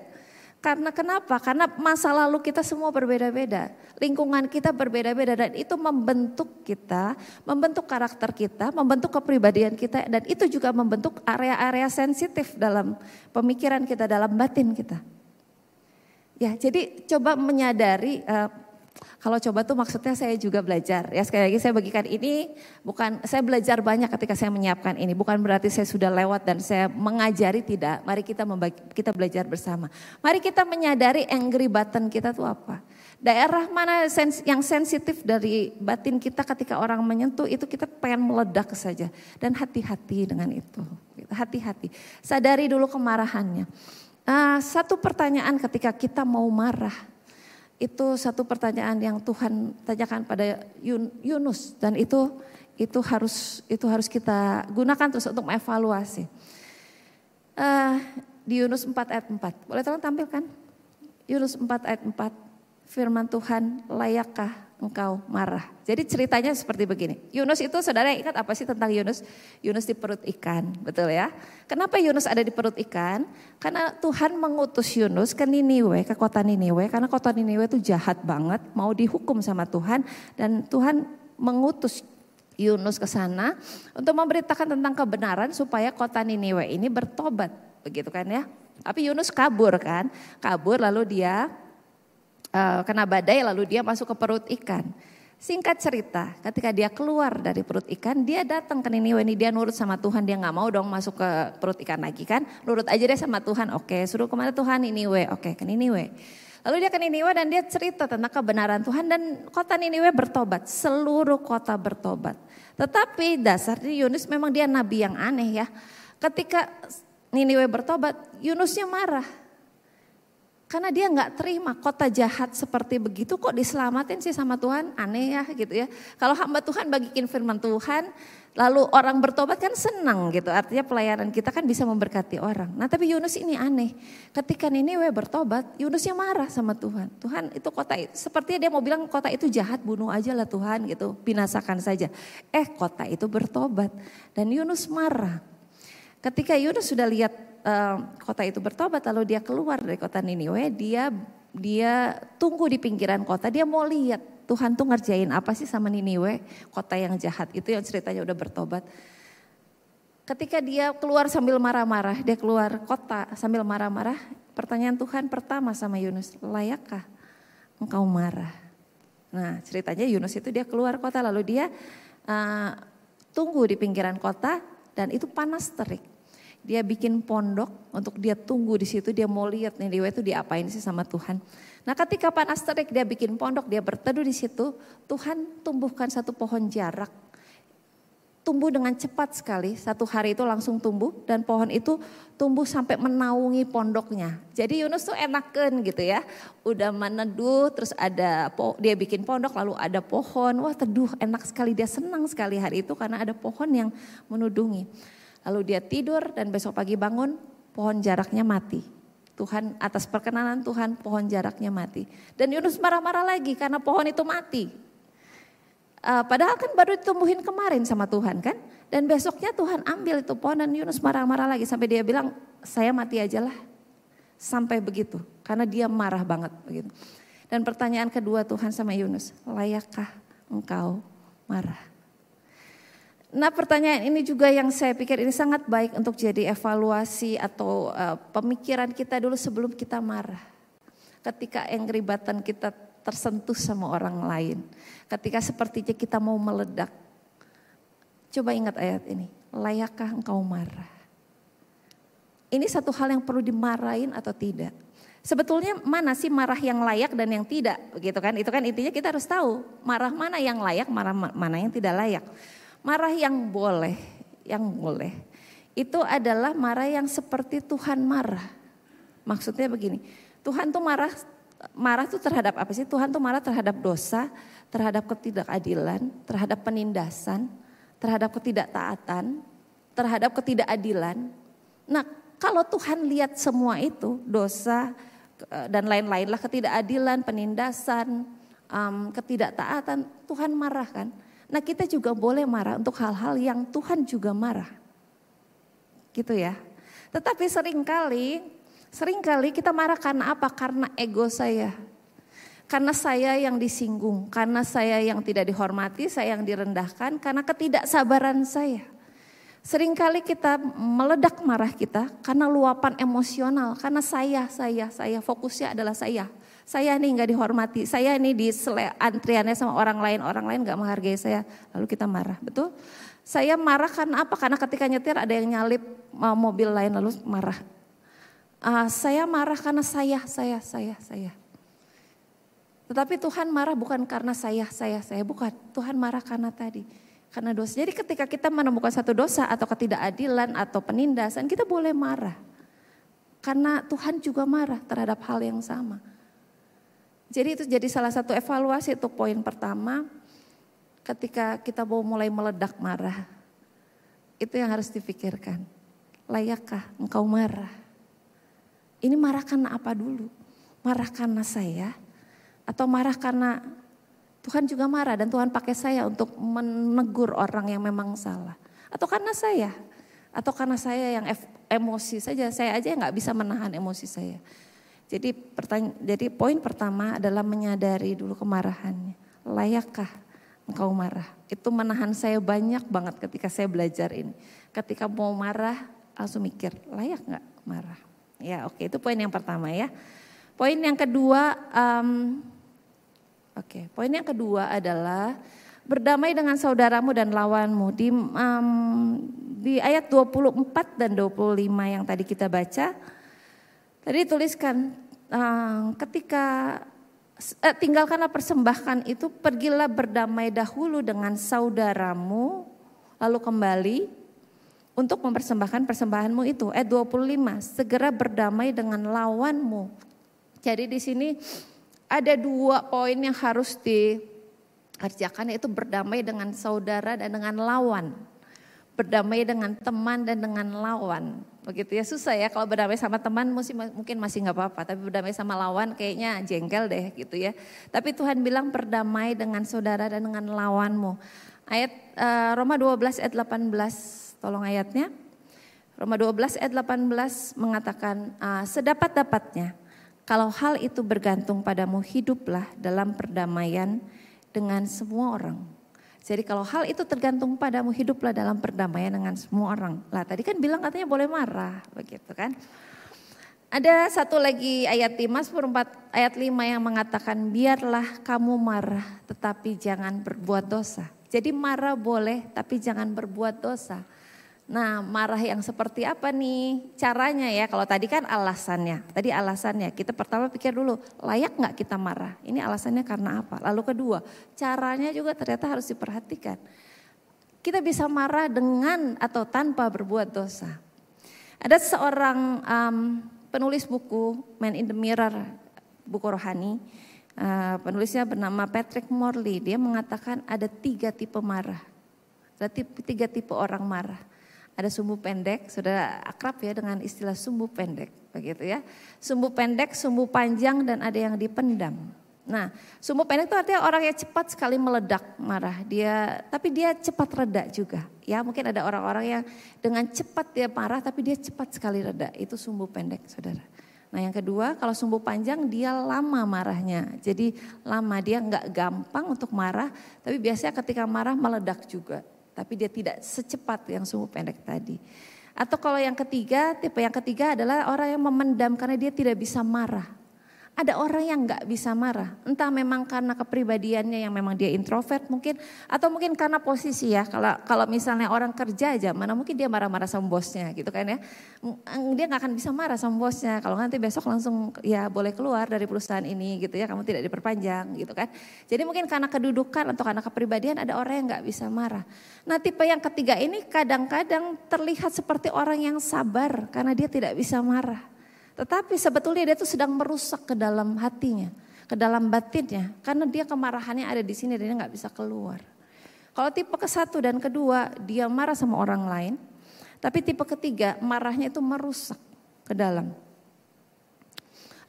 Karena kenapa? Karena masa lalu kita semua berbeda-beda. Lingkungan kita berbeda-beda dan itu membentuk kita, membentuk karakter kita, membentuk kepribadian kita. Dan itu juga membentuk area-area sensitif dalam pemikiran kita, dalam batin kita. Ya, jadi coba menyadari. Kalau coba tuh maksudnya saya juga belajar. Ya sekali lagi saya bagikan ini bukan saya belajar banyak ketika saya menyiapkan ini. Bukan berarti saya sudah lewat dan saya mengajari, tidak. Mari kita belajar bersama. Mari kita menyadari angry button kita tuh apa. Daerah mana yang sensitif dari batin kita ketika orang menyentuh itu kita pengen meledak saja. Dan hati-hati dengan itu. Hati-hati. Sadari dulu kemarahannya. Satu pertanyaan ketika kita mau marah. Itu satu pertanyaan yang Tuhan tanyakan pada Yunus dan itu harus kita gunakan terus untuk mengevaluasi. Di Yunus 4 ayat 4, boleh tolong tampilkan? Yunus 4 ayat 4, firman Tuhan, layakkah engkau marah? Jadi ceritanya seperti begini. Yunus itu saudara ingat apa sih tentang Yunus? Yunus di perut ikan, betul ya? Kenapa Yunus ada di perut ikan? Karena Tuhan mengutus Yunus ke Niniwe, ke kota Niniwe. Karena kota Niniwe itu jahat banget, mau dihukum sama Tuhan. Dan Tuhan mengutus Yunus ke sana untuk memberitakan tentang kebenaran supaya kota Niniwe ini bertobat, begitu kan ya. Tapi Yunus kabur kan, lalu dia kena badai lalu dia masuk ke perut ikan. Singkat cerita, ketika dia keluar dari perut ikan, dia datang ke Niniwe ini, dia nurut sama Tuhan, dia nggak mau dong masuk ke perut ikan lagi kan, nurut aja deh sama Tuhan. Oke, suruh kemana Tuhan? Niniwe. Oke, ke Niniwe. Lalu dia ke Niniwe dan dia cerita tentang kebenaran Tuhan dan kota Niniwe bertobat, seluruh kota bertobat. Tetapi dasarnya Yunus memang dia nabi yang aneh ya. Ketika Niniwe bertobat, Yunusnya marah. Karena dia nggak terima kota jahat seperti begitu kok diselamatin sih sama Tuhan, aneh ya gitu ya. Kalau hamba Tuhan bagiin firman Tuhan, lalu orang bertobat kan senang gitu. Artinya pelayanan kita kan bisa memberkati orang. Nah tapi Yunus ini aneh. Ketika Niniwe bertobat, Yunusnya marah sama Tuhan. Tuhan itu kota itu, sepertinya dia mau bilang kota itu jahat, bunuh aja lah Tuhan gitu, binasakan saja. Kota itu bertobat dan Yunus marah. Ketika Yunus sudah lihat kota itu bertobat, lalu dia keluar dari kota Niniwe, dia tunggu di pinggiran kota, dia mau lihat Tuhan tuh ngerjain apa sih sama Niniwe, kota yang jahat itu yang ceritanya udah bertobat. Ketika dia keluar sambil marah-marah, dia keluar kota sambil marah-marah, pertanyaan Tuhan pertama sama Yunus, layakkah engkau marah? Nah ceritanya Yunus itu dia keluar kota lalu dia tunggu di pinggiran kota dan itu panas terik. Dia bikin pondok untuk dia tunggu di situ, dia mau lihat Niniwe itu diapain sih sama Tuhan. Nah ketika panas terik dia bikin pondok, dia berteduh di situ, Tuhan tumbuhkan satu pohon jarak. Tumbuh dengan cepat sekali, satu hari itu langsung tumbuh dan pohon itu tumbuh sampai menaungi pondoknya. Jadi Yunus tuh enaken gitu ya, udah meneduh terus dia bikin pondok lalu ada pohon, wah teduh enak sekali, dia senang sekali hari itu karena ada pohon yang menudungi. Lalu dia tidur dan besok pagi bangun pohon jaraknya mati. Tuhan atas perkenanan Tuhan pohon jaraknya mati. Dan Yunus marah-marah lagi karena pohon itu mati. Padahal kan baru ditumbuhin kemarin sama Tuhan kan. Dan besoknya Tuhan ambil itu pohon dan Yunus marah-marah lagi. Sampai dia bilang saya mati aja lah. Sampai begitu karena dia marah banget begitu. Dan pertanyaan kedua Tuhan sama Yunus, layakkah engkau marah? Nah pertanyaan ini juga yang saya pikir ini sangat baik untuk jadi evaluasi atau pemikiran kita dulu sebelum kita marah. Ketika angry button kita tersentuh sama orang lain. Ketika sepertinya kita mau meledak. Coba ingat ayat ini, layakkah engkau marah? Ini satu hal yang perlu dimarahin atau tidak. Sebetulnya mana sih marah yang layak dan yang tidak begitu kan? Itu kan intinya kita harus tahu marah mana yang layak, marah mana yang tidak layak. Marah yang boleh itu adalah marah yang seperti Tuhan marah. Maksudnya begini, Tuhan tuh marah tuh terhadap apa sih? Tuhan tuh marah terhadap dosa, terhadap ketidakadilan, terhadap penindasan, terhadap ketidaktaatan, terhadap ketidakadilan. Nah kalau Tuhan lihat semua itu, dosa dan lain-lain lah, ketidakadilan, penindasan, ketidaktaatan, Tuhan marah kan? Nah kita juga boleh marah untuk hal-hal yang Tuhan juga marah. Gitu ya. Tetapi seringkali kita marah karena apa? Karena ego saya. Karena saya yang disinggung, karena saya yang tidak dihormati, saya yang direndahkan, karena ketidaksabaran saya. Seringkali kita meledak marah kita karena luapan emosional, karena saya, fokusnya adalah saya. Saya nih gak dihormati, saya nih di antriannya sama orang lain gak menghargai saya. Lalu kita marah, betul? Saya marah karena apa? Karena ketika nyetir ada yang nyalip mobil lain lalu marah. Saya marah karena saya. Tetapi Tuhan marah bukan karena saya, bukan. Tuhan marah karena karena dosa. Jadi ketika kita menemukan satu dosa atau ketidakadilan atau penindasan, kita boleh marah. Karena Tuhan juga marah terhadap hal yang sama. Jadi itu jadi salah satu evaluasi untuk poin pertama. Ketika kita mau mulai meledak marah, itu yang harus dipikirkan. Layakkah engkau marah? Ini marah karena apa dulu? Marah karena saya? Atau marah karena Tuhan juga marah dan Tuhan pakai saya untuk menegur orang yang memang salah? Atau karena saya? Atau karena saya yang emosi saja? Saya aja yang gak bisa menahan emosi saya. Jadi poin pertama adalah menyadari dulu kemarahannya. Layakkah engkau marah. Itu menahan saya banyak banget ketika saya belajar ini. Ketika mau marah langsung mikir, layak gak marah? Ya oke, itu poin yang pertama ya. Poin yang kedua, poin yang kedua adalah berdamai dengan saudaramu dan lawanmu. Di ayat 24 dan 25 yang tadi kita baca, tadi tuliskan ketika tinggalkanlah persembahkan itu, pergilah berdamai dahulu dengan saudaramu, lalu kembali untuk mempersembahkan persembahanmu itu. Ayat 25, segera berdamai dengan lawanmu. Jadi di sini ada 2 poin yang harus dikerjakan, yaitu berdamai dengan saudara dan dengan lawan. Berdamai dengan teman dan dengan lawan. Begitu ya, susah ya kalau berdamai sama teman mungkin masih gak apa-apa. Tapi berdamai sama lawan kayaknya jengkel deh gitu ya. Tapi Tuhan bilang berdamai dengan saudara dan dengan lawanmu. Ayat Roma 12 ayat 18, tolong ayatnya. Roma 12 ayat 18 mengatakan sedapat-dapatnya. Kalau hal itu bergantung padamu, hiduplah dalam perdamaian dengan semua orang. Jadi kalau hal itu tergantung padamu, hiduplah dalam perdamaian dengan semua orang. Lah tadi kan bilang katanya boleh marah, begitu kan. Ada satu lagi ayat di Mazmur 4 ayat 5 yang mengatakan biarlah kamu marah tetapi jangan berbuat dosa. Jadi marah boleh tapi jangan berbuat dosa. Nah marah yang seperti apa nih caranya ya, kalau tadi kan alasannya. Tadi alasannya kita pertama pikir dulu layak gak kita marah, ini alasannya karena apa. Lalu kedua caranya juga ternyata harus diperhatikan. Kita bisa marah dengan atau tanpa berbuat dosa. Ada seorang penulis buku Man in the Mirror, buku rohani. Penulisnya bernama Patrick Morley, dia mengatakan ada 3 tipe marah. Ada 3 tipe orang marah. Ada sumbu pendek, sudah akrab ya dengan istilah sumbu pendek, begitu ya. Sumbu pendek, sumbu panjang, dan ada yang dipendam. Nah, sumbu pendek itu artinya orang yang cepat sekali meledak marah, tapi dia cepat reda juga. Ya, mungkin ada orang-orang yang dengan cepat dia marah, tapi dia cepat sekali reda. Itu sumbu pendek, saudara. Nah, yang kedua, kalau sumbu panjang dia lama marahnya. Jadi lama, dia nggak gampang untuk marah, tapi biasanya ketika marah meledak juga. Tapi dia tidak secepat yang sumbu pendek tadi. Atau kalau yang ketiga, tipe yang ketiga adalah orang yang memendam karena dia tidak bisa marah. Ada orang yang gak bisa marah, entah memang karena kepribadiannya yang memang dia introvert mungkin, atau mungkin karena posisi ya. Kalau misalnya orang kerja aja, mana mungkin dia marah-marah sama bosnya gitu kan ya. Dia gak akan bisa marah sama bosnya, kalau nanti besok langsung ya boleh keluar dari perusahaan ini gitu ya, kamu tidak diperpanjang gitu kan. Jadi mungkin karena kedudukan atau karena kepribadian ada orang yang gak bisa marah. Nah tipe yang ketiga ini kadang-kadang terlihat seperti orang yang sabar karena dia tidak bisa marah. Tetapi sebetulnya dia tuh sedang merusak ke dalam hatinya, ke dalam batinnya. Karena dia kemarahannya ada di sini dan dia gak bisa keluar. Kalau tipe ke-1 dan kedua dia marah sama orang lain. Tapi tipe ketiga marahnya itu merusak ke dalam.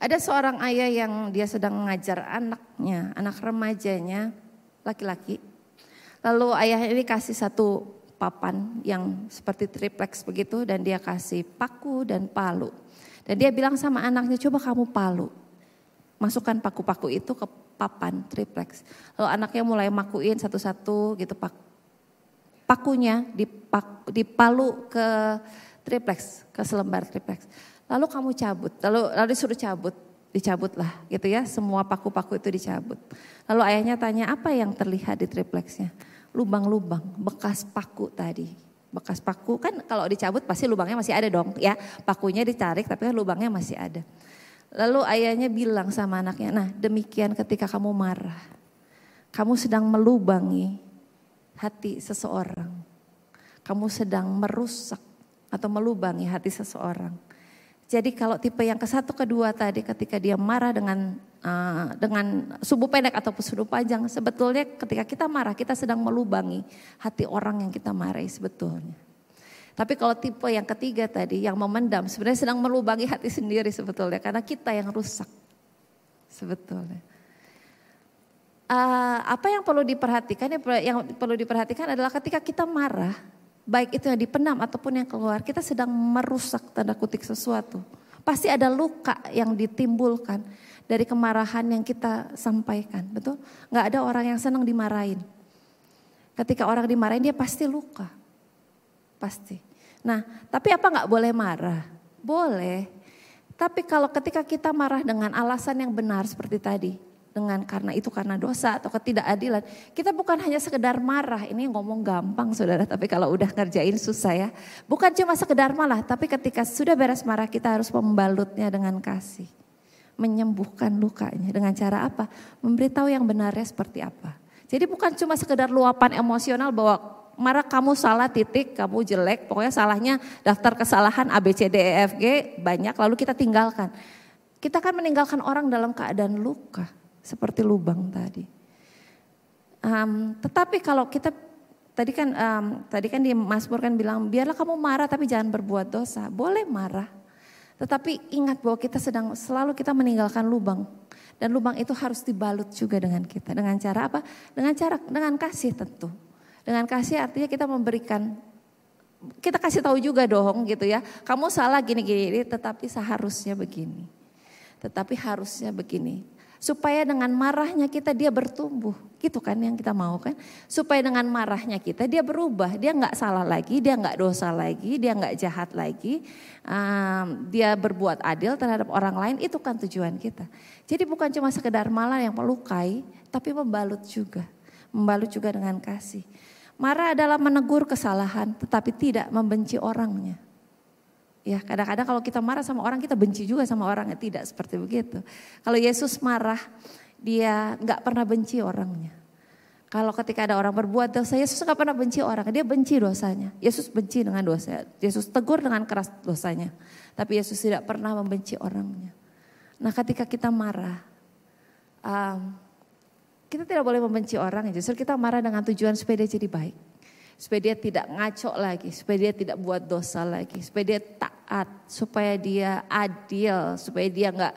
Ada seorang ayah yang dia sedang mengajar anaknya, anak remajanya, laki-laki. Lalu ayahnya ini kasih satu papan yang seperti triplex begitu dan dia kasih paku dan palu. Dan dia bilang sama anaknya, coba kamu palu. Masukkan paku-paku itu ke papan triplex. Lalu anaknya mulai makuin satu-satu gitu. Pakunya dipalu ke triplex, ke selembar triplex. Lalu kamu cabut, lalu disuruh cabut. Dicabutlah gitu ya, semua paku-paku itu dicabut. Lalu ayahnya tanya, apa yang terlihat di triplexnya? Lubang-lubang, bekas paku tadi. Bekas paku kan kalau dicabut pasti lubangnya masih ada dong ya. Pakunya ditarik tapi kan lubangnya masih ada. Lalu ayahnya bilang sama anaknya, nah demikian ketika kamu marah. Kamu sedang melubangi hati seseorang. Kamu sedang merusak atau melubangi hati seseorang. Jadi kalau tipe yang ke-1, kedua tadi ketika dia marah dengan sumbu pendek ataupun sumbu panjang, sebetulnya ketika kita marah kita sedang melubangi hati orang yang kita marahi sebetulnya. Tapi kalau tipe yang ketiga tadi yang memendam sebenarnya sedang melubangi hati sendiri sebetulnya karena kita yang rusak sebetulnya. Apa yang perlu diperhatikan? Yang perlu diperhatikan adalah ketika kita marah, baik itu yang dipendam ataupun yang keluar, kita sedang merusak tanda kutip sesuatu. Pasti ada luka yang ditimbulkan dari kemarahan yang kita sampaikan, betul? Gak ada orang yang senang dimarahin. Ketika orang dimarahin dia pasti luka. Pasti. Nah, tapi apa gak boleh marah? Boleh. Tapi kalau ketika kita marah dengan alasan yang benar seperti tadi. Karena dosa atau ketidakadilan. Kita bukan hanya sekedar marah. Ini ngomong gampang saudara, tapi kalau udah ngerjain susah ya. Bukan cuma sekedar marah, tapi ketika sudah beres marah kita harus membalutnya dengan kasih. Menyembuhkan lukanya dengan cara apa? Memberitahu yang benarnya seperti apa. Jadi bukan cuma sekedar luapan emosional bahwa marah kamu salah titik, kamu jelek. Pokoknya salahnya daftar kesalahan A, B, C, D, E, F, G banyak lalu kita tinggalkan. Kita akan meninggalkan orang dalam keadaan luka. Seperti lubang tadi. Tetapi kalau kita tadi kan di Mazmur kan bilang biarlah kamu marah tapi jangan berbuat dosa. Boleh marah. Tetapi ingat bahwa kita selalu kita meninggalkan lubang. Dan lubang itu harus dibalut juga dengan kita. Dengan cara apa? Dengan kasih tentu. Dengan kasih artinya kita memberikan, kita kasih tahu juga dong gitu ya. Kamu salah gini-gini tetapi seharusnya begini. Tetapi harusnya begini. Supaya dengan marahnya kita dia bertumbuh. Gitu kan yang kita mau kan. Supaya dengan marahnya kita dia berubah. Dia gak salah lagi, dia gak dosa lagi, dia gak jahat lagi. Dia berbuat adil terhadap orang lain, itu kan tujuan kita. Jadi bukan cuma sekedar marah yang melukai, tapi membalut juga. Membalut juga dengan kasih. Marah adalah menegur kesalahan tetapi tidak membenci orangnya. Ya kadang-kadang kalau kita marah sama orang kita benci juga sama orangnya, tidak seperti begitu. Kalau Yesus marah dia gak pernah benci orangnya. Kalau ketika ada orang berbuat dosa Yesus gak pernah benci orang, dia benci dosanya. Yesus benci dengan dosa, Yesus tegur dengan keras dosanya. Tapi Yesus tidak pernah membenci orangnya. Nah ketika kita marah, kita tidak boleh membenci orang, justru kita marah dengan tujuan supaya dia jadi baik. Supaya dia tidak ngaco lagi, supaya dia tidak buat dosa lagi, supaya dia taat, supaya dia adil, supaya dia nggak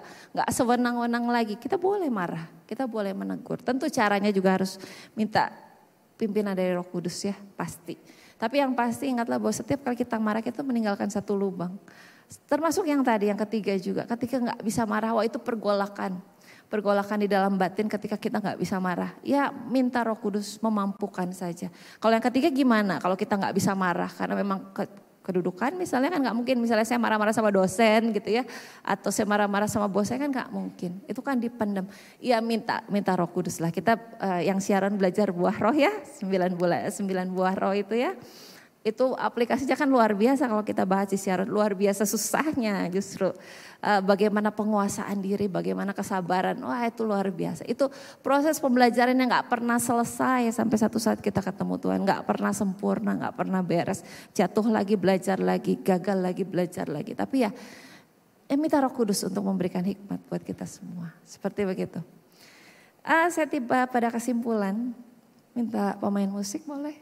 sewenang-wenang lagi. Kita boleh marah, kita boleh menegur. Tentu caranya juga harus minta pimpinan dari Roh Kudus ya, pasti. Tapi yang pasti ingatlah bahwa setiap kali kita marah kita meninggalkan satu lubang. Termasuk yang tadi, yang ketiga juga, ketika nggak bisa marah, wah itu pergolakan di dalam batin ketika kita nggak bisa marah. Ya minta Roh Kudus memampukan saja. Kalau yang ketiga gimana? Kalau kita nggak bisa marah karena memang kedudukan misalnya kan nggak mungkin. Misalnya saya marah-marah sama dosen gitu ya. Atau saya marah-marah sama bos saya kan nggak mungkin. Itu kan dipendam. Ya minta Roh Kudus lah. Kita yang siaran belajar buah roh ya. 9 buah roh itu ya. Itu aplikasinya kan luar biasa kalau kita bahas di siaran, luar biasa susahnya justru. Bagaimana penguasaan diri, bagaimana kesabaran, wah itu luar biasa. Itu proses pembelajaran yang gak pernah selesai sampai satu saat kita ketemu Tuhan. Gak pernah sempurna, gak pernah beres. Jatuh lagi, belajar lagi, gagal lagi, belajar lagi. Tapi ya minta Roh Kudus untuk memberikan hikmat buat kita semua. Seperti begitu. Saya tiba pada kesimpulan, minta pemain musik boleh.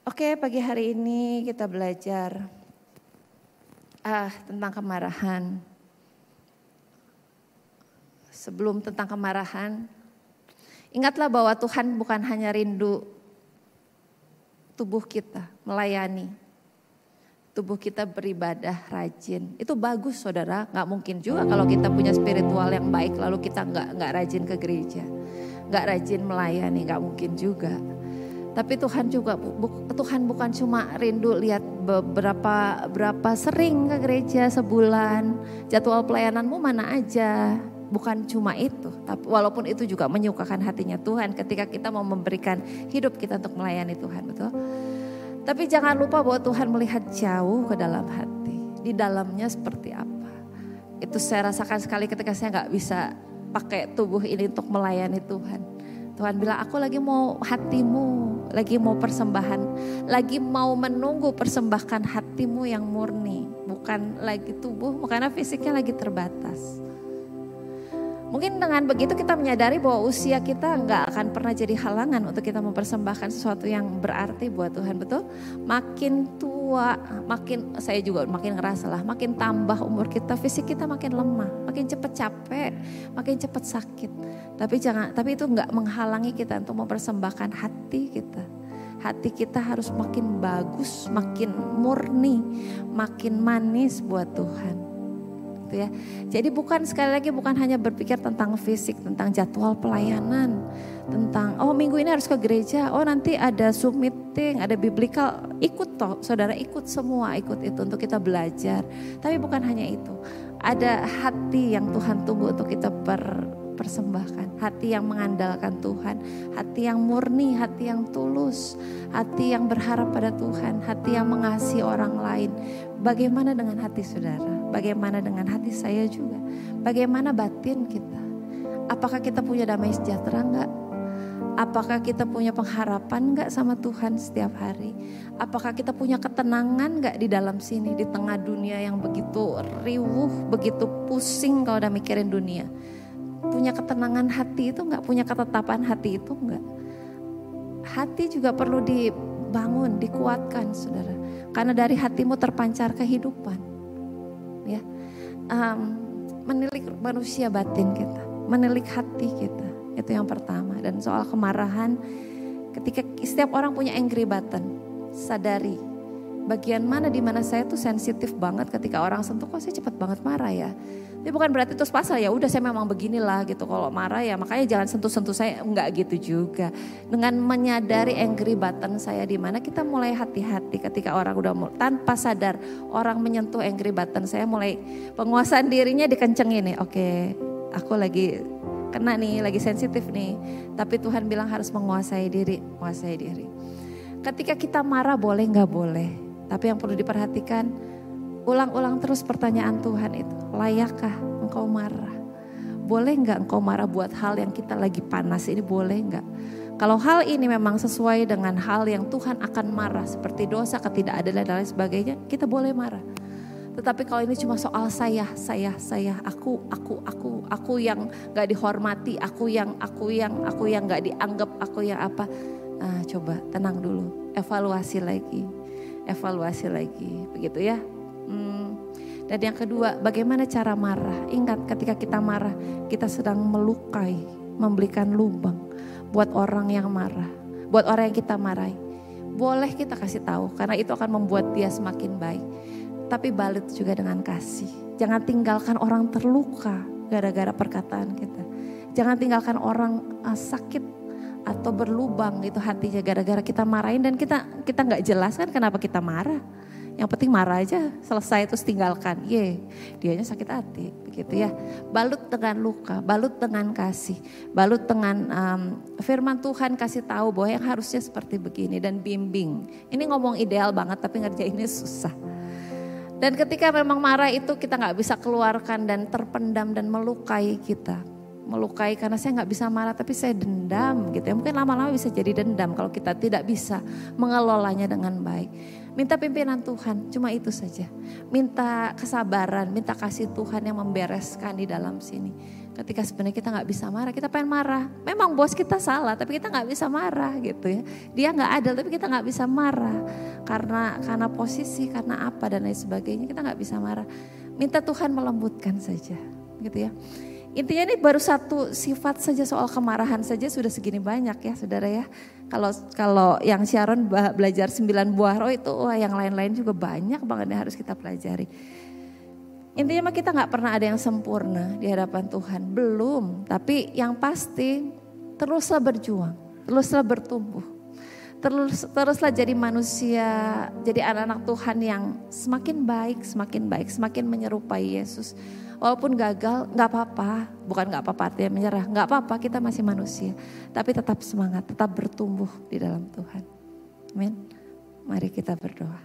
Oke, pagi hari ini kita belajar tentang kemarahan. Sebelum tentang kemarahan, ingatlah bahwa Tuhan bukan hanya rindu tubuh kita melayani. Tubuh kita beribadah rajin. Itu bagus saudara, gak mungkin juga kalau kita punya spiritual yang baik lalu kita gak rajin ke gereja. Gak rajin melayani, gak mungkin juga. Tapi Tuhan bukan cuma rindu lihat berapa sering ke gereja sebulan, jadwal pelayananmu mana aja. Bukan cuma itu, tapi walaupun itu juga menyukakan hatinya Tuhan ketika kita mau memberikan hidup kita untuk melayani Tuhan, betul? Tapi jangan lupa bahwa Tuhan melihat jauh ke dalam hati, di dalamnya seperti apa. Itu saya rasakan sekali ketika saya gak bisa pakai tubuh ini untuk melayani Tuhan. Tuhan bilang, aku lagi mau hatimu, lagi mau persembahan, lagi mau menunggu persembahkan hatimu yang murni. Bukan lagi tubuhmu karena fisiknya lagi terbatas. Mungkin dengan begitu kita menyadari bahwa usia kita nggak akan pernah jadi halangan untuk kita mempersembahkan sesuatu yang berarti buat Tuhan, betul? Makin tua, saya juga makin ngerasa lah, makin tambah umur kita, fisik kita makin lemah, makin cepat capek, makin cepat sakit. Tapi itu nggak menghalangi kita untuk mempersembahkan hati kita. Hati kita harus makin bagus, makin murni, makin manis buat Tuhan. gitu ya. Jadi sekali lagi bukan hanya berpikir tentang fisik, tentang jadwal pelayanan, tentang minggu ini harus ke gereja, nanti ada Zoom meeting, ada biblical, ikut toh, saudara ikut semua, ikut itu untuk kita belajar. Tapi bukan hanya itu, ada hati yang Tuhan tunggu untuk kita persembahkan, hati yang mengandalkan Tuhan, hati yang murni, hati yang tulus, hati yang berharap pada Tuhan, hati yang mengasihi orang lain. Bagaimana dengan hati saudara? Bagaimana dengan hati saya juga? Bagaimana batin kita? Apakah kita punya damai sejahtera enggak? Apakah kita punya pengharapan enggak sama Tuhan setiap hari? Apakah kita punya ketenangan enggak di dalam sini, di tengah dunia yang begitu riuh, begitu pusing kalau udah mikirin dunia? Punya ketenangan hati itu enggak? Punya ketetapan hati itu enggak? Hati juga perlu dibangun, dikuatkan saudara. Karena dari hatimu terpancar kehidupan. Ya, menilik manusia batin kita, menilik hati kita. Itu yang pertama. Dan soal kemarahan, ketika setiap orang punya angry button, sadari bagian mana di mana saya tuh sensitif banget ketika orang sentuh, kok saya cepat banget marah ya. Tapi bukan berarti terus pasal ya udah saya memang beginilah gitu, kalau marah ya makanya jangan sentuh-sentuh saya, enggak gitu juga. Dengan menyadari angry button saya di mana, kita mulai hati-hati ketika orang udah tanpa sadar orang menyentuh angry button saya, mulai penguasaan dirinya dikencengin nih. Oke, aku lagi kena nih, lagi sensitif nih. Tapi Tuhan bilang harus menguasai diri, menguasai diri. Ketika kita marah boleh nggak boleh, tapi yang perlu diperhatikan, ulang-ulang terus pertanyaan Tuhan itu, layakkah engkau marah? Boleh nggak engkau marah buat hal yang kita lagi panas ini, boleh nggak? Kalau hal ini memang sesuai dengan hal yang Tuhan akan marah, seperti dosa, ketidakadilan dan lain sebagainya, kita boleh marah. Tetapi kalau ini cuma soal saya, aku yang nggak dihormati, aku yang nggak dianggap, aku yang apa? Coba tenang dulu, evaluasi lagi, begitu ya. Dan yang kedua, bagaimana cara marah? Ingat, ketika kita marah, kita sedang melukai, memberikan lubang buat orang yang marah, buat orang yang kita marahi. Boleh kita kasih tahu, karena itu akan membuat dia semakin baik. Tapi balut juga dengan kasih. Jangan tinggalkan orang terluka gara-gara perkataan kita. Jangan tinggalkan orang sakit atau berlubang itu hatinya gara-gara kita marahin dan kita nggak jelaskan kenapa kita marah. Yang penting marah aja, selesai terus tinggalkan. Dianya sakit hati, begitu ya. Balut dengan luka, balut dengan kasih, balut dengan firman Tuhan, kasih tahu bahwa yang harusnya seperti begini dan bimbing. Ini ngomong ideal banget tapi ngerjainnya susah. Dan ketika memang marah itu kita nggak bisa keluarkan dan terpendam dan melukai kita. Melukai karena saya nggak bisa marah tapi saya dendam gitu ya. Mungkin lama-lama bisa jadi dendam kalau kita tidak bisa mengelolanya dengan baik. Minta pimpinan Tuhan, cuma itu saja. Minta kesabaran, minta kasih Tuhan yang membereskan di dalam sini. Ketika sebenarnya kita nggak bisa marah, kita pengen marah. Memang bos kita salah, tapi kita nggak bisa marah gitu ya. Dia nggak adil, tapi kita nggak bisa marah. Karena posisi, karena apa dan lain sebagainya, kita nggak bisa marah. Minta Tuhan melembutkan saja, gitu ya. Intinya ini baru satu sifat saja, soal kemarahan saja sudah segini banyak ya saudara ya. Kalau yang Sharon belajar 9 buah roh itu, yang lain-lain juga banyak banget yang harus kita pelajari. Intinya kita gak pernah ada yang sempurna di hadapan Tuhan, belum. Tapi yang pasti teruslah berjuang, teruslah bertumbuh. Teruslah jadi manusia, jadi anak-anak Tuhan yang semakin baik, semakin menyerupai Yesus. Walaupun gagal, gak apa-apa, bukan gak apa-apa artinya menyerah, gak apa-apa, kita masih manusia. Tapi tetap semangat, tetap bertumbuh di dalam Tuhan. Amin. Mari kita berdoa.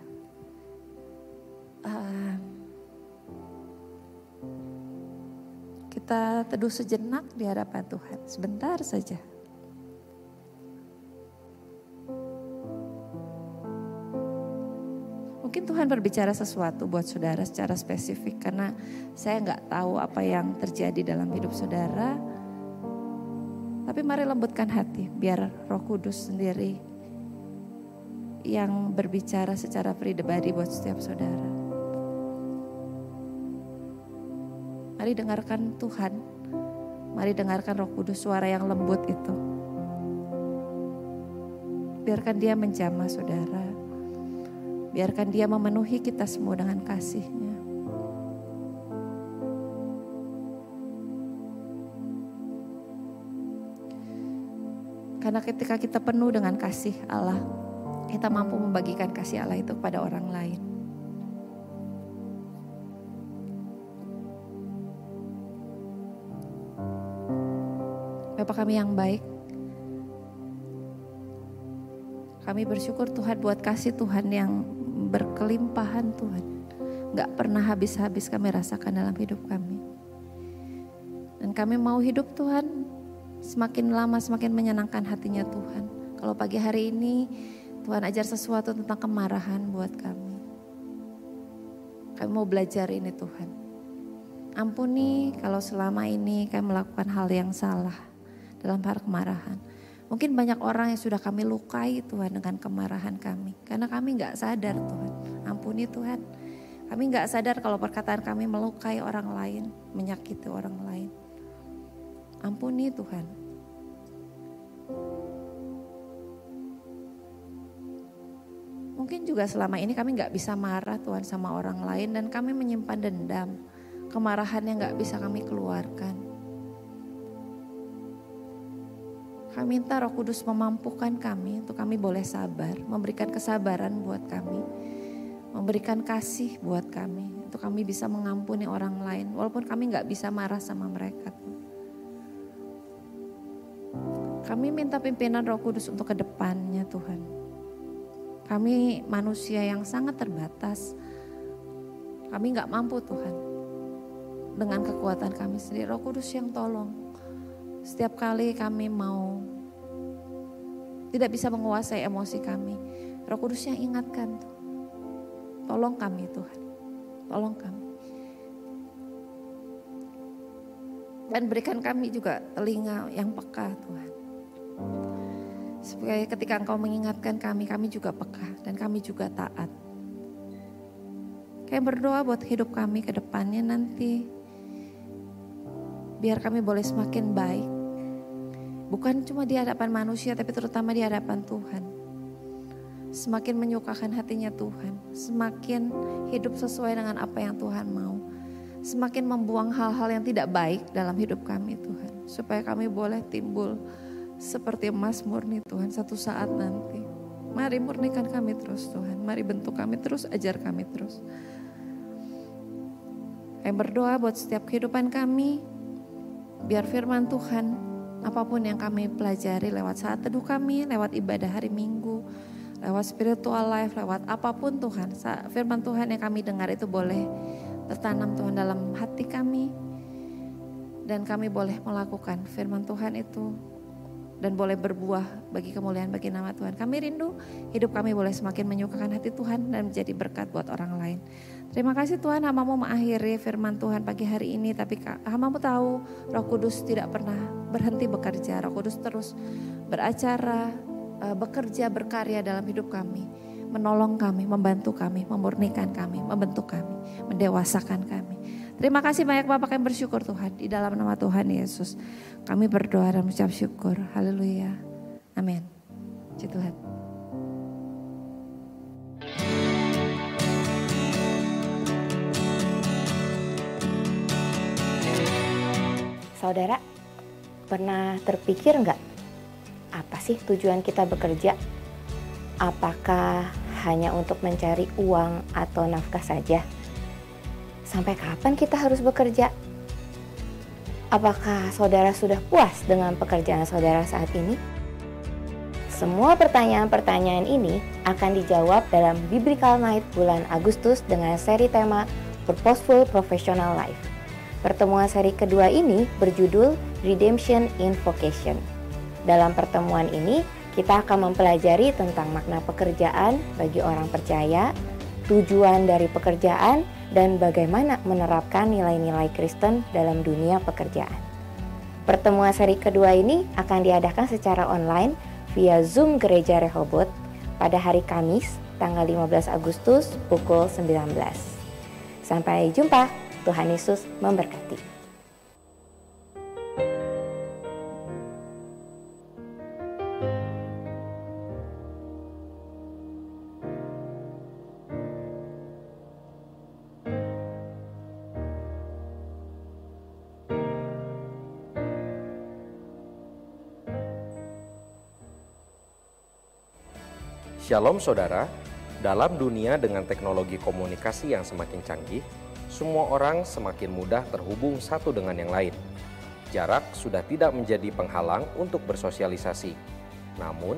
Kita teduh sejenak di hadapan Tuhan, sebentar saja. Mungkin Tuhan berbicara sesuatu buat saudara secara spesifik, karena saya nggak tahu apa yang terjadi dalam hidup saudara. Tapi mari lembutkan hati, biar Roh Kudus sendiri yang berbicara secara pribadi buat setiap saudara. Mari dengarkan Tuhan, mari dengarkan Roh Kudus, suara yang lembut itu. Biarkan dia menjamah saudara. Biarkan dia memenuhi kita semua dengan kasih-Nya. Karena ketika kita penuh dengan kasih Allah, kita mampu membagikan kasih Allah itu kepada orang lain. Bapa kami yang baik, kami bersyukur Tuhan buat kasih Tuhan yang berkelimpahan Tuhan. Gak pernah habis-habis kami rasakan dalam hidup kami. Dan kami mau hidup Tuhan semakin lama semakin menyenangkan hatinya Tuhan. Kalau pagi hari ini Tuhan ajar sesuatu tentang kemarahan buat kami. Kami mau belajar ini Tuhan. Ampuni kalau selama ini kami melakukan hal yang salah dalam hal kemarahan. Mungkin banyak orang yang sudah kami lukai Tuhan dengan kemarahan kami. Karena kami gak sadar Tuhan. Ampuni Tuhan. Kami gak sadar kalau perkataan kami melukai orang lain, menyakiti orang lain. Ampuni Tuhan. Mungkin juga selama ini kami gak bisa marah Tuhan sama orang lain dan kami menyimpan dendam. Kemarahan yang gak bisa kami keluarkan. Kami minta Roh Kudus memampukan kami untuk kami boleh sabar, memberikan kesabaran buat kami, memberikan kasih buat kami, untuk kami bisa mengampuni orang lain, walaupun kami gak bisa marah sama mereka. Kami minta pimpinan Roh Kudus untuk ke depannya Tuhan. Kami manusia yang sangat terbatas, kami gak mampu Tuhan, dengan kekuatan kami sendiri. Roh Kudus yang tolong. Setiap kali kami mau tidak bisa menguasai emosi kami, Roh Kudus yang ingatkan, tolong kami Tuhan, tolong kami. Dan berikan kami juga telinga yang peka Tuhan. Supaya ketika Engkau mengingatkan kami juga peka dan kami juga taat. Kayak berdoa buat hidup kami ke depannya nanti. Biar kami boleh semakin baik. Bukan cuma di hadapan manusia tapi terutama di hadapan Tuhan. Semakin menyukakan hatinya Tuhan. Semakin hidup sesuai dengan apa yang Tuhan mau. Semakin membuang hal-hal yang tidak baik dalam hidup kami Tuhan. Supaya kami boleh timbul seperti emas murni Tuhan satu saat nanti. Mari murnikan kami terus Tuhan. Mari bentuk kami terus, ajar kami terus. Kami berdoa buat setiap kehidupan kami. Biar firman Tuhan, apapun yang kami pelajari lewat saat teduh kami, lewat ibadah hari Minggu, lewat spiritual life, lewat apapun Tuhan, firman Tuhan yang kami dengar itu boleh tertanam Tuhan dalam hati kami. Dan kami boleh melakukan firman Tuhan itu dan boleh berbuah bagi kemuliaan bagi nama Tuhan. Kami rindu hidup kami boleh semakin menyukakan hati Tuhan dan menjadi berkat buat orang lain. Terima kasih Tuhan, hamba-Mu mengakhiri firman Tuhan pagi hari ini. Tapi hamba-Mu tahu Roh Kudus tidak pernah berhenti bekerja. Roh Kudus terus beracara, bekerja, berkarya dalam hidup kami. Menolong kami, membantu kami, memurnikan kami, membentuk kami, mendewasakan kami. Terima kasih banyak Bapak, kami bersyukur Tuhan. Di dalam nama Tuhan Yesus kami berdoa dan mengucap syukur. Haleluya. Amin. Puji Tuhan. Saudara, pernah terpikir nggak apa sih tujuan kita bekerja? Apakah hanya untuk mencari uang atau nafkah saja? Sampai kapan kita harus bekerja? Apakah saudara sudah puas dengan pekerjaan saudara saat ini? Semua pertanyaan-pertanyaan ini akan dijawab dalam Biblical Night bulan Agustus dengan seri tema Purposeful Professional Life. Pertemuan seri kedua ini berjudul Redemption in Vocation. Dalam pertemuan ini, kita akan mempelajari tentang makna pekerjaan bagi orang percaya, tujuan dari pekerjaan, dan bagaimana menerapkan nilai-nilai Kristen dalam dunia pekerjaan. Pertemuan seri kedua ini akan diadakan secara online via Zoom Gereja Rehoboth pada hari Kamis, tanggal 15 Agustus pukul 19. Sampai jumpa. Tuhan Yesus memberkati. Shalom saudara, dalam dunia dengan teknologi komunikasi yang semakin canggih, semua orang semakin mudah terhubung satu dengan yang lain. Jarak sudah tidak menjadi penghalang untuk bersosialisasi. Namun,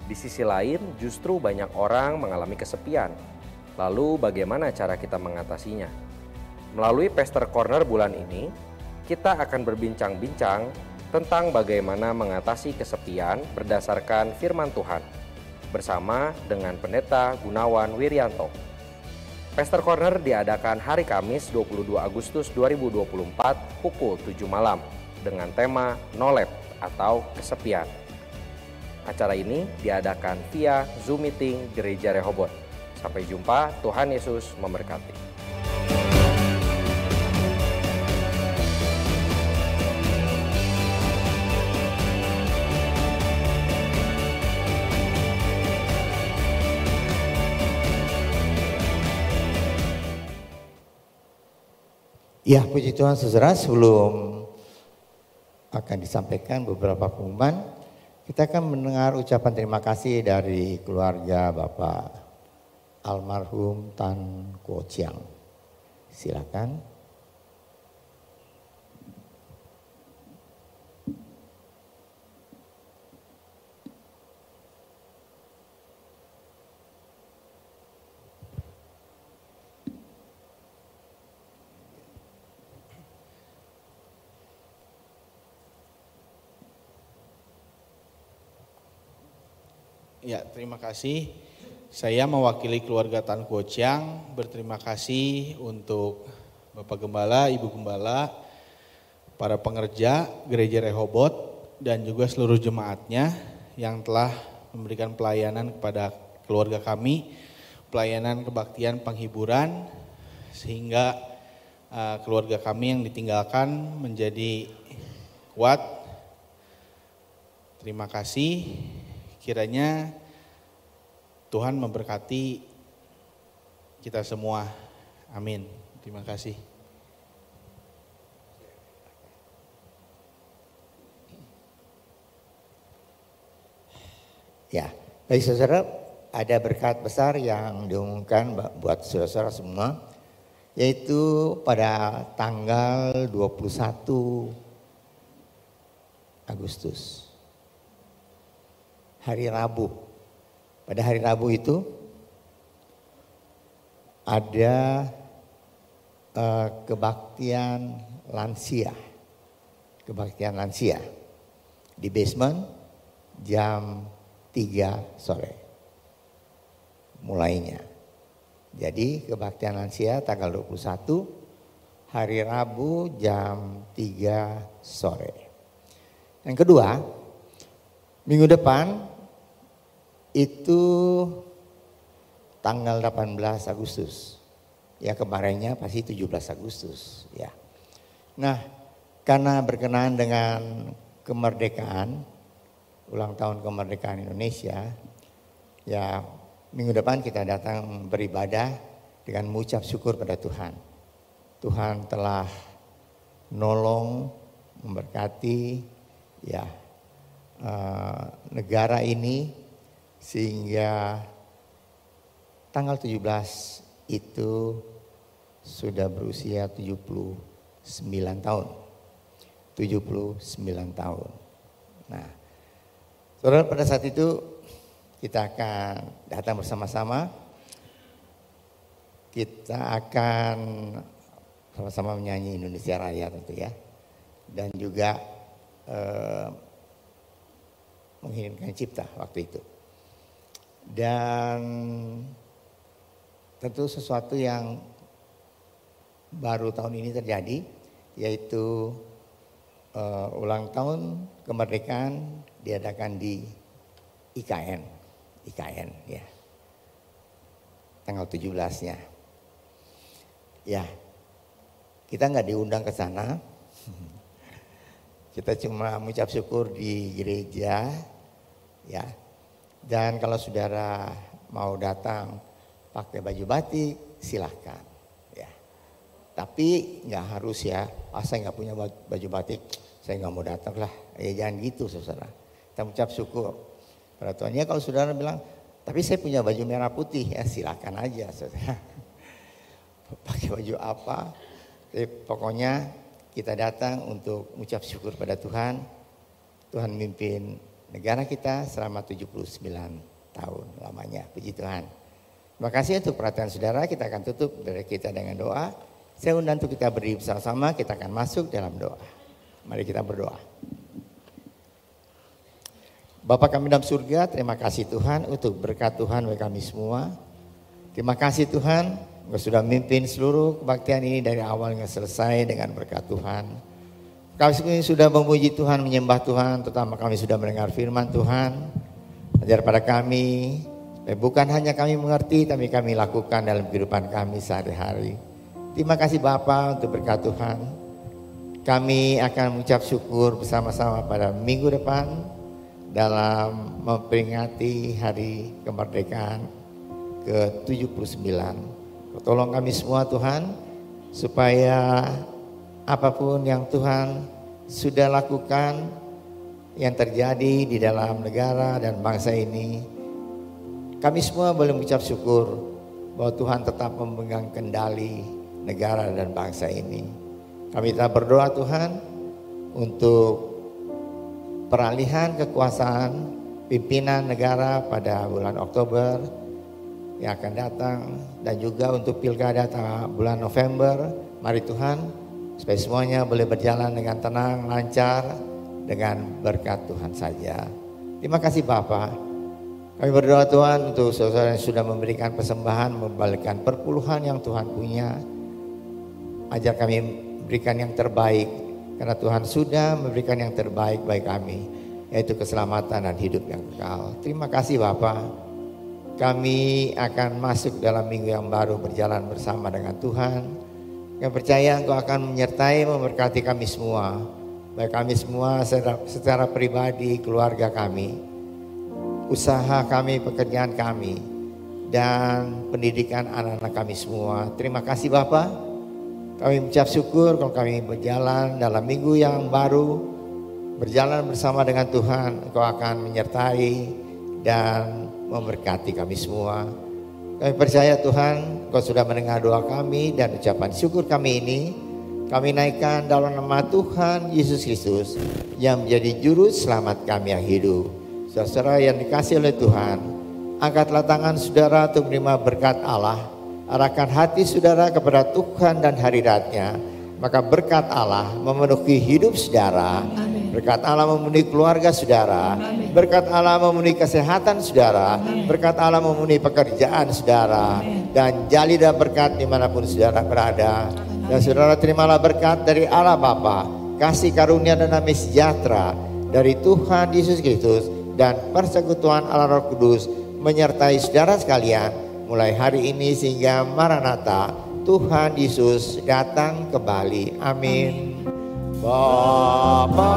di sisi lain justru banyak orang mengalami kesepian. Lalu bagaimana cara kita mengatasinya? Melalui Pastor Corner bulan ini, kita akan berbincang-bincang tentang bagaimana mengatasi kesepian berdasarkan firman Tuhan bersama dengan Pendeta Gunawan Wirianto. Pastor Corner diadakan hari Kamis 22 Agustus 2024 pukul 7 malam dengan tema Nolep atau kesepian. Acara ini diadakan via Zoom Meeting Gereja Rehoboth. Sampai jumpa, Tuhan Yesus memberkati. Ya, puji Tuhan saudara, sebelum akan disampaikan beberapa pengumuman, kita akan mendengar ucapan terima kasih dari keluarga Bapak almarhum Tan Kuo Chiang. Silakan. Ya, terima kasih. Saya mewakili keluarga Tan Kuo Chiang berterima kasih untuk Bapak Gembala, Ibu Gembala, para pengerja Gereja Rehoboth dan juga seluruh jemaatnya yang telah memberikan pelayanan kepada keluarga kami, pelayanan kebaktian penghiburan sehingga keluarga kami yang ditinggalkan menjadi kuat. Terima kasih. Kiranya Tuhan memberkati kita semua. Amin. Terima kasih. Ya, bagi saudara, ada berkat besar yang diumumkan buat saudara-saudara semua, yaitu pada tanggal 21 Agustus. Hari Rabu. Pada hari Rabu itu ada kebaktian lansia. Kebaktian lansia di basement jam 3 sore mulainya. Jadi kebaktian lansia tanggal 21 hari Rabu jam 3 sore. Yang kedua, minggu depan itu tanggal 18 Agustus. Ya, kemarinnya pasti 17 Agustus ya. Nah, karena berkenaan dengan kemerdekaan, ulang tahun kemerdekaan Indonesia, ya minggu depan kita datang beribadah dengan mengucap syukur pada Tuhan. Tuhan telah nolong, memberkati ya negara ini sehingga tanggal 17 itu sudah berusia 79 tahun. 79 tahun. Nah, saudara, pada saat itu kita akan datang bersama-sama. Kita akan sama-sama menyanyi Indonesia Raya tentu ya. Dan juga mengirimkan cipta waktu itu. Dan tentu sesuatu yang baru tahun ini terjadi, yaitu ulang tahun kemerdekaan diadakan di IKN ya, tanggal 17-nya. Ya, kita nggak diundang ke sana, kita cuma mengucap syukur di gereja ya. Dan kalau saudara mau datang pakai baju batik, silahkan ya. Tapi nggak harus ya, saya nggak punya baju batik, saya nggak mau datang lah. Ya jangan gitu saudara. Kita mengucap syukur pada Tuhan. Ya kalau saudara bilang, Tapi saya punya baju merah putih ya, silakan aja saudara. Pakai baju apa? Tapi pokoknya kita datang untuk mengucap syukur pada Tuhan. Tuhan memimpin negara kita selama 79 tahun lamanya, puji Tuhan. Terima kasih untuk perhatian saudara. Kita akan tutup dari kita dengan doa. Saya undang untuk kita berdiri bersama-sama, kita akan masuk dalam doa. Mari kita berdoa. Bapa kami dalam surga, terima kasih Tuhan untuk berkat Tuhan bagi kami semua. Terima kasih Tuhan, Engkau sudah memimpin seluruh kebaktian ini dari awal hingga selesai dengan berkat Tuhan. Kami sudah memuji Tuhan, menyembah Tuhan, terutama kami sudah mendengar firman Tuhan. Ajar pada kami, bukan hanya kami mengerti, tapi kami lakukan dalam kehidupan kami sehari-hari. Terima kasih Bapa untuk berkat Tuhan. Kami akan mengucap syukur bersama-sama pada minggu depan dalam memperingati hari kemerdekaan ke-79. Tolong kami semua Tuhan, supaya apapun yang Tuhan sudah lakukan, yang terjadi di dalam negara dan bangsa ini, kami semua boleh mengucap syukur bahwa Tuhan tetap memegang kendali negara dan bangsa ini. Kami tetap berdoa Tuhan untuk peralihan kekuasaan pimpinan negara pada bulan Oktober yang akan datang, dan juga untuk pilkada bulan November. Mari Tuhan, supaya semuanya boleh berjalan dengan tenang, lancar, dengan berkat Tuhan saja. Terima kasih Bapa. Kami berdoa Tuhan untuk saudara yang sudah memberikan persembahan, membalikkan perpuluhan yang Tuhan punya. Ajar kami memberikan yang terbaik, karena Tuhan sudah memberikan yang terbaik bagi kami, yaitu keselamatan dan hidup yang kekal. Terima kasih Bapa. Kami akan masuk dalam minggu yang baru, berjalan bersama dengan Tuhan. Yang percaya Engkau akan menyertai, memberkati kami semua. Baik kami semua secara pribadi, keluarga kami, usaha kami, pekerjaan kami, dan pendidikan anak-anak kami semua. Terima kasih Bapa. Kami mengucap syukur kalau kami berjalan dalam minggu yang baru, berjalan bersama dengan Tuhan. Engkau akan menyertai dan memberkati kami semua. Kami percaya Tuhan, Engkau sudah mendengar doa kami dan ucapan syukur kami ini. Kami naikkan dalam nama Tuhan Yesus Kristus yang menjadi juru selamat kami yang hidup. Saudara yang dikasihi oleh Tuhan, angkatlah tangan saudara untuk menerima berkat Allah. Arahkan hati saudara kepada Tuhan dan hadirat-Nya. Maka berkat Allah memenuhi hidup saudara. Amin. Berkat Allah memenuhi keluarga saudara. Amin. Berkat Allah memenuhi kesehatan saudara. Amin. Berkat Allah memenuhi pekerjaan saudara. Amin. Dan jalilah berkat dimanapun saudara berada. Dan saudara terimalah berkat dari Allah Bapa, kasih karunia dan damai sejahtera dari Tuhan Yesus Kristus, dan persekutuan Allah Roh Kudus menyertai saudara sekalian mulai hari ini sehingga Maranatha, Tuhan Yesus datang kembali. Amin. Bapa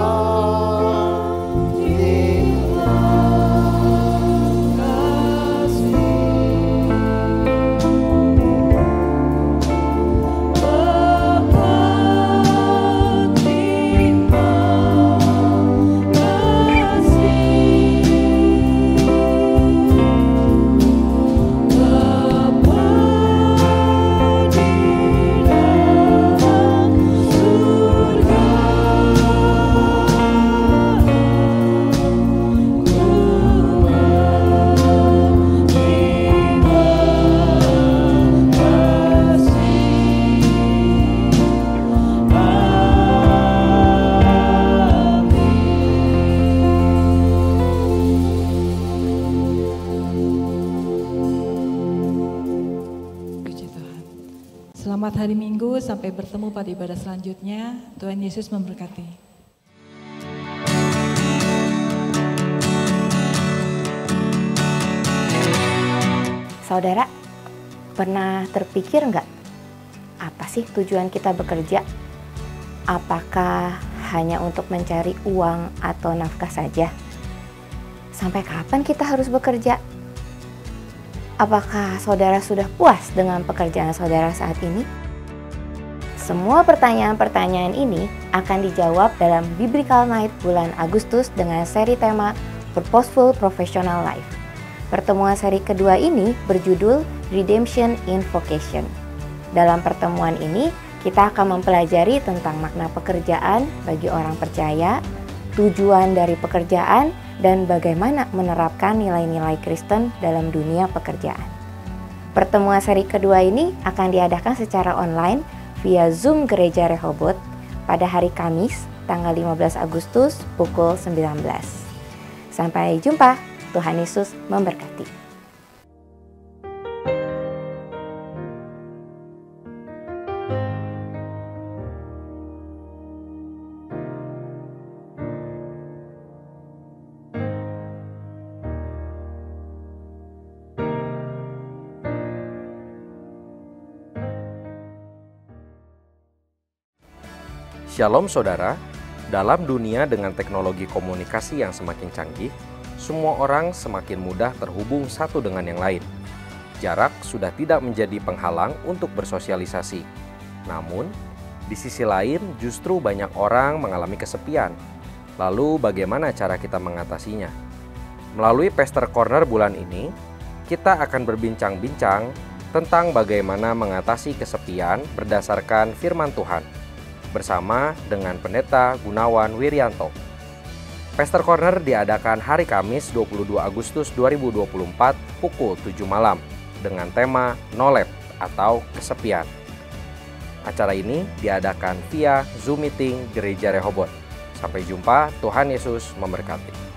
Selamat hari Minggu, sampai bertemu pada ibadah selanjutnya. Tuhan Yesus memberkati. Saudara, pernah terpikir nggak apa sih tujuan kita bekerja? Apakah hanya untuk mencari uang atau nafkah saja? Sampai kapan kita harus bekerja? Apakah saudara sudah puas dengan pekerjaan saudara saat ini? Semua pertanyaan-pertanyaan ini akan dijawab dalam Biblical Night bulan Agustus dengan seri tema Purposeful Professional Life. Pertemuan seri kedua ini berjudul Redemption in Vocation. Dalam pertemuan ini, kita akan mempelajari tentang makna pekerjaan bagi orang percaya, tujuan dari pekerjaan, dan bagaimana menerapkan nilai-nilai Kristen dalam dunia pekerjaan. Pertemuan seri kedua ini akan diadakan secara online via Zoom Gereja Rehoboth pada hari Kamis, tanggal 15 Agustus pukul 19. Sampai jumpa, Tuhan Yesus memberkati. Shalom saudara, dalam dunia dengan teknologi komunikasi yang semakin canggih, semua orang semakin mudah terhubung satu dengan yang lain. Jarak sudah tidak menjadi penghalang untuk bersosialisasi. Namun, di sisi lain justru banyak orang mengalami kesepian. Lalu bagaimana cara kita mengatasinya? Melalui Pastor Corner bulan ini, kita akan berbincang-bincang tentang bagaimana mengatasi kesepian berdasarkan firman Tuhan bersama dengan Pendeta Gunawan Wirianto. Pastor Corner diadakan hari Kamis 22 Agustus 2024 pukul 7 malam dengan tema Knowledge atau kesepian. Acara ini diadakan via Zoom Meeting Gereja Rehoboth. Sampai jumpa, Tuhan Yesus memberkati.